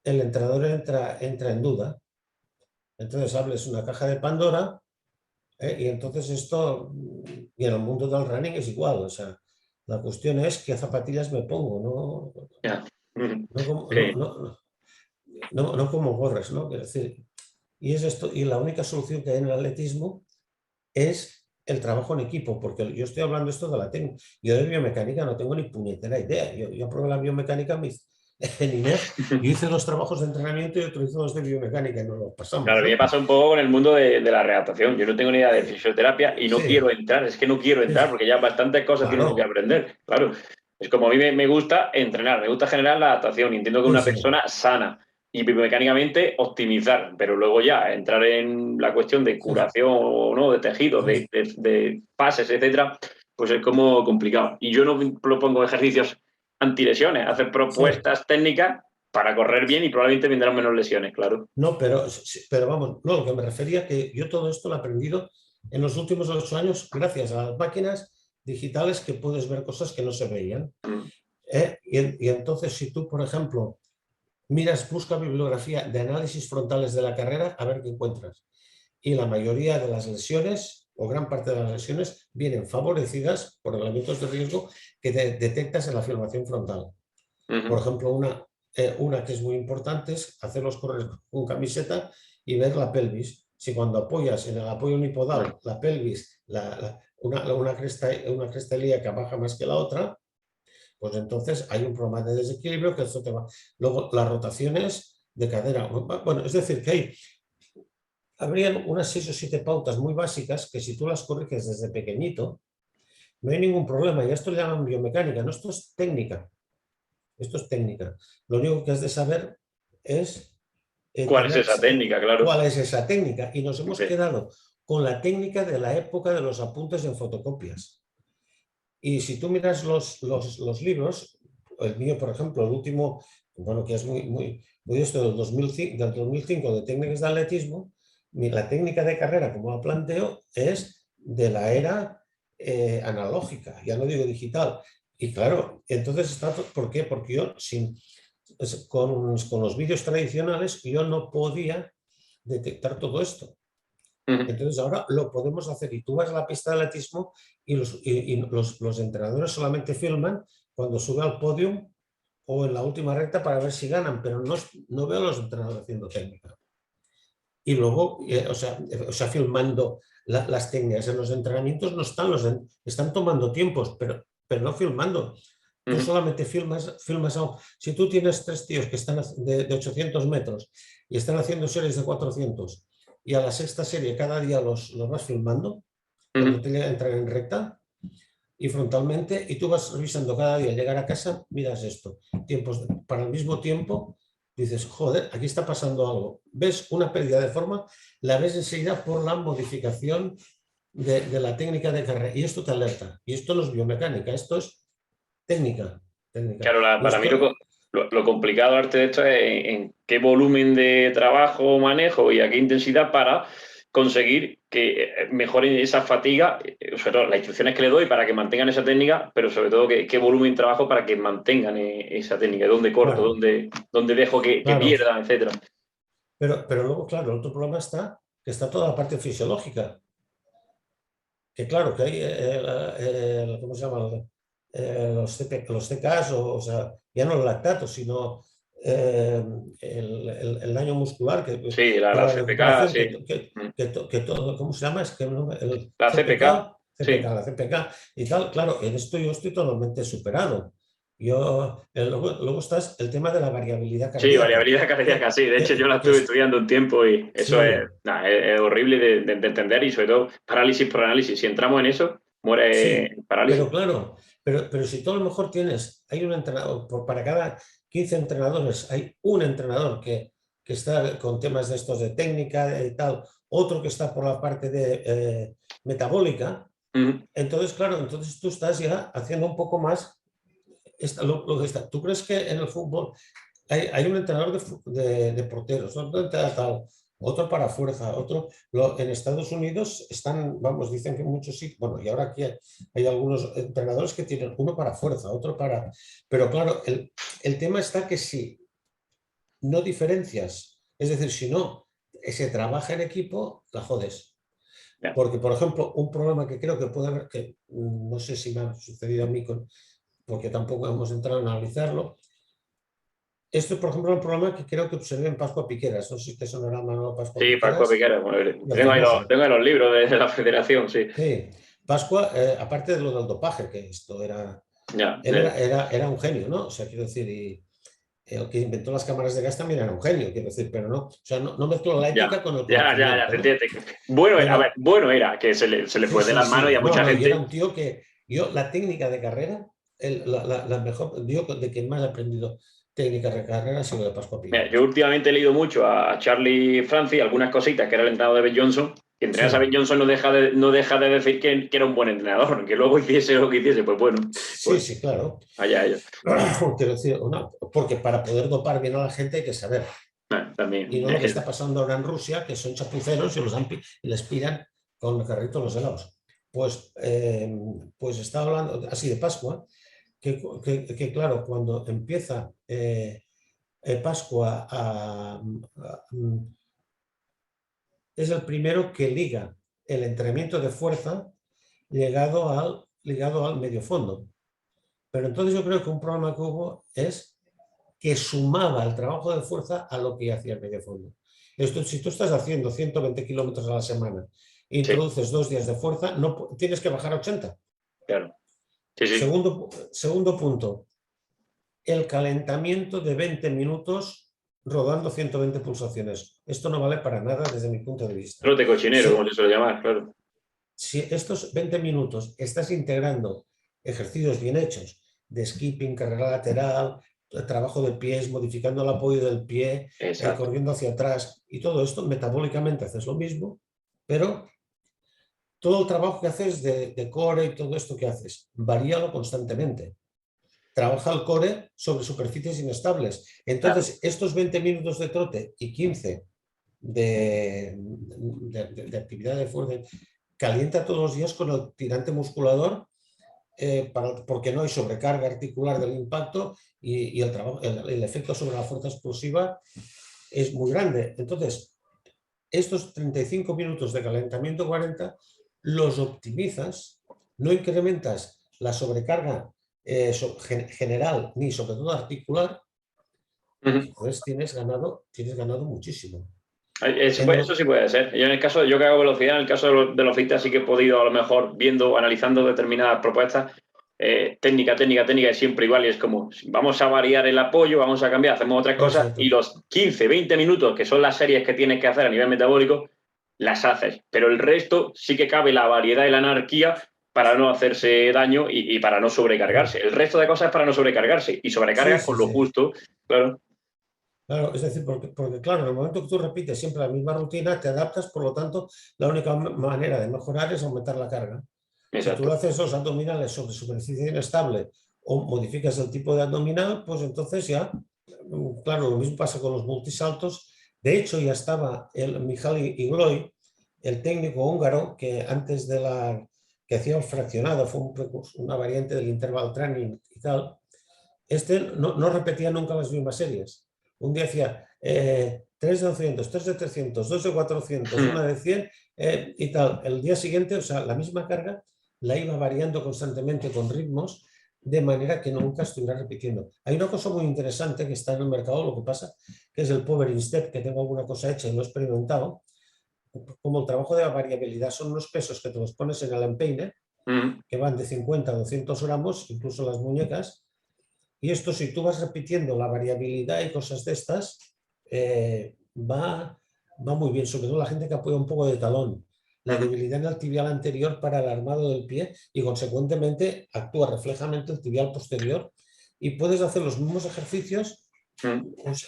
el entrenador entra en duda. Entonces hables una caja de Pandora, y entonces esto, y en el mundo del running es igual, o sea, la cuestión es qué zapatillas me pongo, no, Ya. Ujú. no, como, no, Sí. no, no como corres, ¿no? Quiero decir, y es esto, y la única solución que hay en el atletismo es el trabajo en equipo, porque yo estoy hablando esto de la técnica, yo de biomecánica no tengo ni puñetera idea, yo probé la biomecánica en INEF, yo hice los trabajos de entrenamiento y otro hizo los de biomecánica y nos los Claro, pasamos, a mí me ¿no? pasa un poco con el mundo de la readaptación. Yo no tengo ni idea de fisioterapia y no quiero Sí, entrar. Es que no quiero entrar porque ya bastantes cosas tiene uno que claro, aprender. Claro, es como a mí me gusta entrenar, me gusta generar la adaptación y entiendo que sí, una sí, persona sana. y biomecánicamente optimizar, pero luego ya entrar en la cuestión de Sí, curación o no, de tejidos, de pases, etcétera, pues es como complicado. Y yo no propongo ejercicios antilesiones, hacer sí. propuestas técnicas para correr bien y probablemente vendrán menos lesiones, claro. No, pero, pero vamos, no, lo que me refería que yo todo esto lo he aprendido en los últimos 8 años gracias a las máquinas digitales que puedes ver cosas que no se veían. Mm, Y entonces, si tú, por ejemplo, miras, busca bibliografía de análisis frontales de la carrera, a ver qué encuentras. Y la mayoría de las lesiones, o gran parte de las lesiones, vienen favorecidas por elementos de riesgo que detectas en la filmación frontal. Por ujú, ejemplo, una que es muy importante es hacerlos correr con camiseta y ver la pelvis. Si cuando apoyas en el apoyo unipodal la pelvis, una cresta ilíaca baja más que la otra, pues entonces hay un problema de desequilibrio que esto te va. Luego, las rotaciones de cadera. Bueno, es decir, que habrían unas 6 o 7 pautas muy básicas que si tú las corriges desde pequeñito, no hay ningún problema. Y esto le llaman biomecánica, no, esto es técnica. Esto es técnica. Lo único que has de saber es ¿cuál es esa técnica? Claro. cuál es esa técnica. Y nos hemos Sí. quedado con la técnica de la época de los apuntes en fotocopias. Y si tú miras los libros, el mío, por ejemplo, el último, bueno, que es muy esto del 2005 de técnicas de atletismo, la técnica de carrera, como la planteo, es de la era analógica, ya no digo digital. Y claro, entonces ¿por qué? Porque yo con los vídeos tradicionales yo no podía detectar todo esto. Ujú. Entonces ahora lo podemos hacer y tú vas a la pista de atletismo y los entrenadores solamente filman cuando sube al podio o en la última recta para ver si ganan, pero no veo a los entrenadores haciendo técnica. Y luego, o sea, filmando las técnicas en los entrenamientos no están, están tomando tiempos, pero no filmando. Tú Ujú. solamente filmas si tú tienes 3 tíos que están de 800 metros y están haciendo series de 400 y a la sexta serie cada día los vas filmando, cuando Ujú. te entran en recta y frontalmente, y tú vas revisando cada día, llegar a casa, miras esto, tiempos para el mismo tiempo, dices, joder, aquí está pasando algo. Ves una pérdida de forma, la ves enseguida por la modificación de la técnica de carrera. Y esto te alerta. Y esto no es biomecánica, esto es técnica. Técnica. Claro, Y para mí esto, lo complicado arte de esto es en qué volumen de trabajo manejo y a qué intensidad para conseguir que mejoren esa fatiga, sobre todo las instrucciones que le doy para que mantengan esa técnica, pero sobre todo qué volumen de trabajo para que mantengan esa técnica, dónde corto, bueno, dónde dejo que claro, pierdan, etcétera. pero luego, claro, el otro problema está que está toda la parte fisiológica. Que claro, que hay, ¿cómo se llama? Los CKs, o sea, ya no el lactato, sino el daño muscular Sí, la para la CPK, recuperación, sí. Mm. que todo, ¿cómo se llama? Es que el La CPK, CPK, sí. CPK, la CPK y tal, claro, en esto yo estoy totalmente superado. Luego está el tema de la variabilidad Sí, cardíaca, variabilidad cardíaca, que, sí. De hecho, yo que, la que estuve es, estudiando un tiempo y eso es, sí, nah, es horrible de entender y sobre todo parálisis por análisis. Si entramos en eso, muere sí, parálisis. pero claro, pero si tú a lo mejor hay un entrenador, para cada 15 entrenadores hay un entrenador que está con temas de estos de técnica y tal, otro que está por la parte de metabólica, Ujú. entonces claro, entonces tú estás ya haciendo un poco más lo que está. ¿Tú crees que en el fútbol hay un entrenador de porteros, otro tal, otro para fuerza, en Estados Unidos están, vamos, dicen que muchos sí, bueno, y ahora aquí hay algunos entrenadores que tienen uno para fuerza, otro para... Pero claro, el tema está que si no diferencias, es decir, si no se trabaja en equipo, la jodes. Ya. Porque, por ejemplo, un problema que creo que puede haber, que no sé si me ha sucedido a mí, porque tampoco hemos entrado a analizarlo. Esto, por ejemplo, es un problema que creo que observé en Pascua Piqueras. No sé si te sonará Manolo Pascua Sí, Paco Piqueras, Piquera, bueno, el famoso. tengo ahí los libros de la federación, sí. Sí, Pascua, aparte de lo del dopaje, que esto Ya, él era un genio, ¿no? O sea, quiero decir, y el que inventó las cámaras de gas también era un genio, quiero decir, pero no, o sea, no mezcló la ya, ética con el ya, conocimiento, se ¿no? entiende. Bueno, a ver, Pero bueno era, que se le sí, fue de sí, las manos y sí. a No, mucha no, y era gente. un tío que yo, la técnica de carrera, la mejor, digo, de quien más he aprendido técnicas de carrera ha sido de Pascua Mira, Piñeros. yo últimamente he leído mucho a Charlie Francis, algunas cositas, que era el entrenador de Ben Johnson, que entrenar a Ben Sí, Johnson no deja de decir que era un buen entrenador, que luego hiciese lo que hiciese, pues bueno, sí, pues sí, claro. allá ellos. Quiero decir, porque para poder dopar bien a la gente hay que saber. Y También. no lo que está pasando ahora en Rusia, que son chapuceros y les piran con el carrito los helados. Pues estaba hablando así de Pascua, que claro, cuando empieza Pascua es el primero que liga el entrenamiento de fuerza ligado al medio fondo. Pero entonces yo creo que un problema que hubo es que sumaba el trabajo de fuerza a lo que hacía el medio fondo. Esto, si tú estás haciendo 120 kilómetros a la semana e Sí, introduces 2 días de fuerza, no tienes que bajar a 80. claro. Sí, sí. Segundo punto, el calentamiento de 20 minutos rodando 120 pulsaciones. Esto no vale para nada desde mi punto de vista. Trote cochinero, como se suele llamar, claro. Si estos 20 minutos estás integrando ejercicios bien hechos de skipping, carrera lateral, trabajo de pies, modificando el apoyo del pie, Exacto. corriendo hacia atrás y todo esto, metabólicamente haces lo mismo, pero todo el trabajo que haces de core y todo esto que haces, varíalo constantemente. Trabaja el core sobre superficies inestables. Claro. Entonces, estos 20 minutos de trote y 15 de actividad de fuerza, calienta todos los días con el tirante musculador porque no hay sobrecarga articular del impacto y el efecto sobre la fuerza explosiva es muy grande. Entonces, estos 35 minutos de calentamiento 40 los optimizas, no incrementas la sobrecarga general ni sobre todo articular, Ujú. pues tienes ganado muchísimo. Eso sí puede ser. Yo en el caso, yo que hago velocidad, en el caso de los FIT, sí que he podido, a lo mejor, viendo, analizando determinadas propuestas, técnica, es siempre igual. Y es como, vamos a variar el apoyo, vamos a cambiar, hacemos otras cosas, y Exacto. los 15, 20 minutos, que son las series que tienes que hacer a nivel metabólico, las haces. Pero el resto sí que cabe la variedad y la anarquía para no hacerse daño y para no sobrecargarse. El resto de cosas es para no sobrecargarse. Y Sí, sobrecargas con sí, lo sí. justo, claro. Claro, es decir, porque claro, en el momento que tú repites siempre la misma rutina, te adaptas, por lo tanto, la única manera de mejorar es aumentar la carga. Si tú Exacto. haces los abdominales sobre superficie inestable o modificas el tipo de abdominal, pues entonces ya, claro, lo mismo pasa con los multisaltos. De hecho, ya estaba el Mihaly Igloy, el técnico húngaro, que antes que hacía el fraccionado, fue una variante del interval training y tal. No repetía nunca las mismas series. Un día hacía 3 de 200, 3 de 300, 2 de 400, una de 100 y tal. El día siguiente, o sea, la misma carga la iba variando constantemente con ritmos de manera que nunca estuviera repitiendo. Hay una cosa muy interesante que está en el mercado, lo que pasa, que es el Power Step, que tengo alguna cosa hecha y lo he experimentado. Como el trabajo de la variabilidad son unos pesos que te los pones en el empeine, Mm. que van de 50 a 200 gramos, incluso las muñecas, y esto, si tú vas repitiendo la variabilidad y cosas de estas, va muy bien, sobre todo la gente que apoya un poco de talón. La Mm. debilidad en el tibial anterior para el armado del pie y consecuentemente actúa reflejamente el tibial posterior y puedes hacer los mismos ejercicios. Mm. Pues,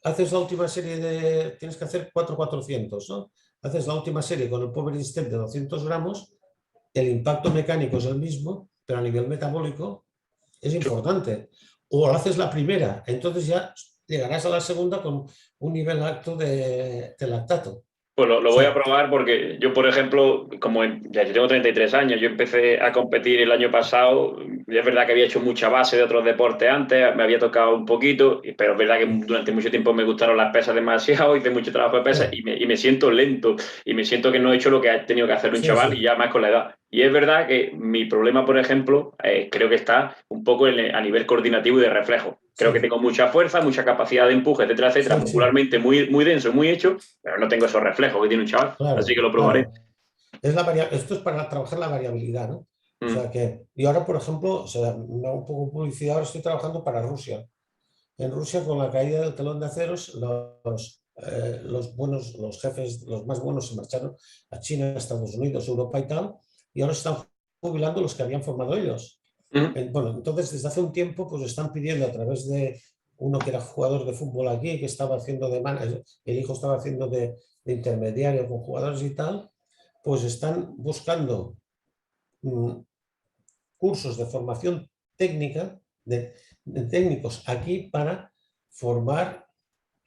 haces la última serie tienes que hacer 4-400, ¿no? Haces la última serie con el Power Step de 200 gramos, el impacto mecánico es el mismo, pero a nivel metabólico es importante. O lo haces la primera, entonces ya llegarás a la segunda con un nivel alto de lactato. Pues O lo voy a sea, probar porque yo, por ejemplo, ya yo tengo 33 años, yo empecé a competir el año pasado, y es verdad que había hecho mucha base de otros deportes antes, me había tocado un poquito, pero es verdad que durante mucho tiempo me gustaron las pesas demasiado, hice mucho trabajo de pesas sí, y me siento lento y me siento que no he hecho lo que ha tenido que hacer un sí, chaval y sí, ya más con la edad. Y es verdad que mi problema, por ejemplo, creo que está un poco a nivel coordinativo y de reflejo. Creo que sí, tengo mucha fuerza, mucha capacidad de empuje, etcétera, etcétera, sí, sí, muscularmente muy, muy denso, muy hecho, pero no tengo esos reflejos que tiene un chaval, así que claro, lo probaré. claro. Esto es para trabajar la variabilidad, ¿no? O Mm. sea que, y ahora, por ejemplo, o sea, me hago un poco de publicidad, ahora estoy trabajando para Rusia. En Rusia, con la caída del telón de aceros, los jefes, los más buenos se marcharon a China, Estados Unidos, Europa y tal, y ahora están jubilando los que habían formado ellos. Mm. Bueno, entonces desde hace un tiempo pues están pidiendo a través de uno que era jugador de fútbol aquí, que estaba haciendo el hijo estaba haciendo de intermediario con jugadores y tal, pues están buscando cursos de formación técnica, de técnicos aquí para formar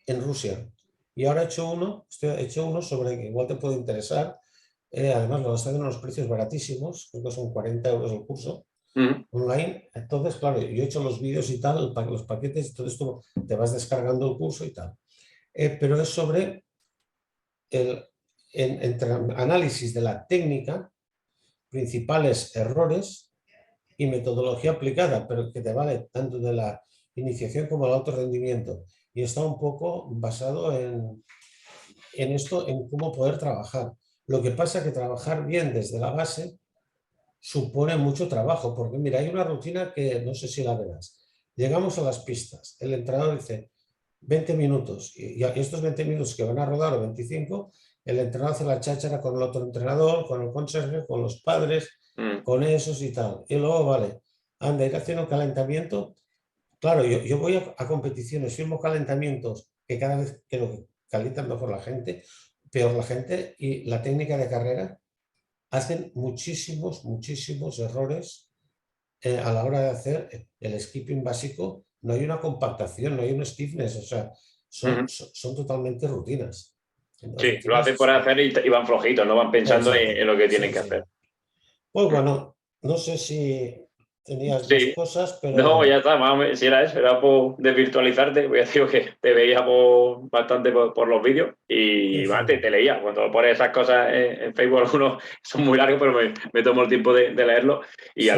en Rusia. Y ahora he hecho uno sobre que igual te puede interesar. Además, lo están en unos precios baratísimos, creo que son 40 euros el curso online. Entonces, claro, yo he hecho los vídeos y tal, los paquetes, y todo esto te vas descargando el curso y tal. Pero es sobre entre análisis de la técnica, principales errores y metodología aplicada, pero que te vale tanto de la iniciación como el alto rendimiento. Y está un poco basado en esto, en cómo poder trabajar. Lo que pasa es que trabajar bien desde la base supone mucho trabajo, porque mira, hay una rutina que no sé si la verás. Llegamos a las pistas, el entrenador dice 20 minutos, y estos 20 minutos que van a rodar o 25, el entrenador hace la cháchara con el otro entrenador, con el conserje, con los padres, con esos y tal. Y luego, vale, anda, ir haciendo calentamiento. Claro, yo voy a competiciones, firmo calentamientos que cada vez creo que calientan mejor la gente, peor la gente, y la técnica de carrera hacen muchísimos errores a la hora de hacer el skipping básico. No hay una compactación, no hay un stiffness, o sea, son totalmente rutinas. Sí, lo hacen por hacer y van flojitos, no van pensando en lo que tienen que hacer. Pues bueno, no sé si tenías más cosas, pero... No, ya está, si era eso, era por desvirtualizarte, porque ya digo que te veía bastante por los vídeos y te leía. Cuando pones esas cosas en Facebook, algunos son muy largos, pero me tomo el tiempo de leerlo. Y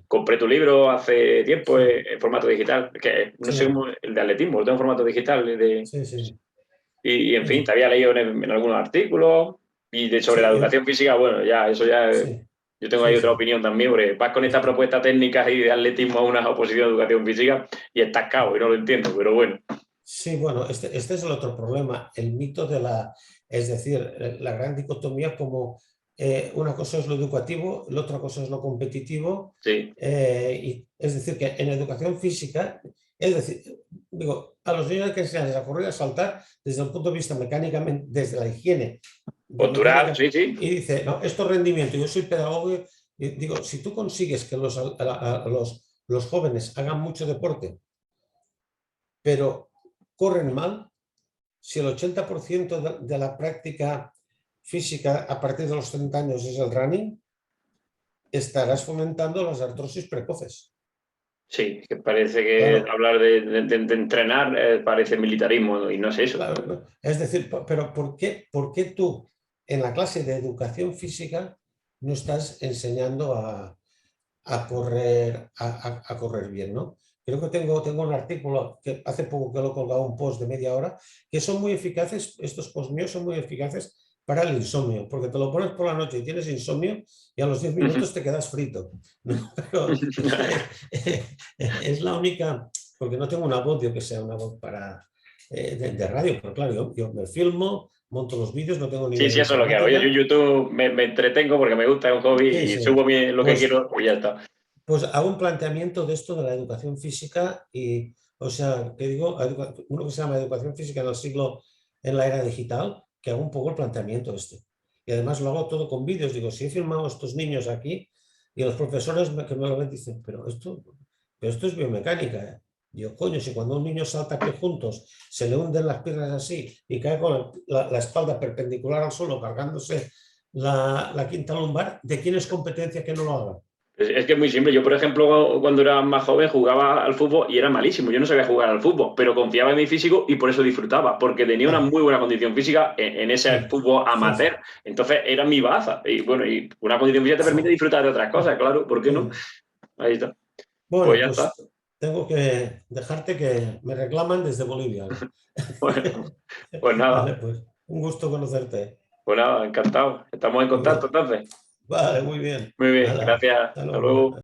compré tu libro hace tiempo en formato digital, que no sé cómo, el de atletismo, lo tengo en formato digital. Y en fin, te había leído en algunos artículos y sobre la educación física, bueno, ya eso ya... Yo tengo ahí otra opinión también, porque vas con esta propuesta técnica y de atletismo a una oposición de educación física y estás cao y no lo entiendo, pero bueno. Sí, bueno, este es el otro problema, el mito de es decir, la gran dicotomía como una cosa es lo educativo, la otra cosa es lo competitivo. Y es decir, que en educación física, es decir, digo, a los niños hay que enseñarles a correr, a saltar desde el punto de vista mecánicamente, desde la higiene. Postural, sí. Y dice, no, esto es rendimiento. Yo soy pedagogo y digo, si tú consigues que los jóvenes hagan mucho deporte, pero corren mal, si el 80% de la práctica física a partir de los 30 años es el running, estarás fomentando las artrosis precoces. Sí, que parece que hablar de entrenar parece militarismo y no es eso. Claro, es decir, pero ¿por qué tú en la clase de educación física no estás enseñando a correr bien, ¿no? Creo que tengo un artículo que hace poco que lo he colgado, un post de media hora, que son muy eficaces, estos posts míos son muy eficaces para el insomnio, porque te lo pones por la noche y tienes insomnio y a los 10 minutos te quedas frito. ¿No? Pero es la única, porque no tengo una voz, yo que sea una voz de radio, pero claro, yo me filmo, monto los vídeos, no tengo ni idea. Sí, eso es lo que hago. Yo en YouTube me entretengo porque me gusta, es un hobby y subo lo que quiero y ya está. Pues hago un planteamiento de esto de la educación física y, o sea, que digo, uno que se llama educación física en la era digital, que hago un poco el planteamiento este. Y además lo hago todo con vídeos. Digo, si he filmado a estos niños aquí y los profesores que me lo ven dicen, pero esto es biomecánica. Digo, coño, si cuando un niño salta aquí juntos, se le hunden las piernas así y cae con la espalda perpendicular al suelo, cargándose la quinta lumbar, ¿de quién es competencia que no lo haga? Es que es muy simple. Yo, por ejemplo, cuando era más joven jugaba al fútbol y era malísimo. Yo no sabía jugar al fútbol, pero confiaba en mi físico y por eso disfrutaba, porque tenía una muy buena condición física en ese fútbol amateur. Entonces era mi baza. Y bueno, y una condición física te permite disfrutar de otras cosas, claro, ¿por qué no? Ahí está. Bueno, pues ya está. Tengo que dejarte que me reclaman desde Bolivia. Bueno, pues nada. Vale, pues un gusto conocerte. Pues nada, encantado. Estamos en contacto entonces. Vale, muy bien. Muy bien, gracias. Hasta luego.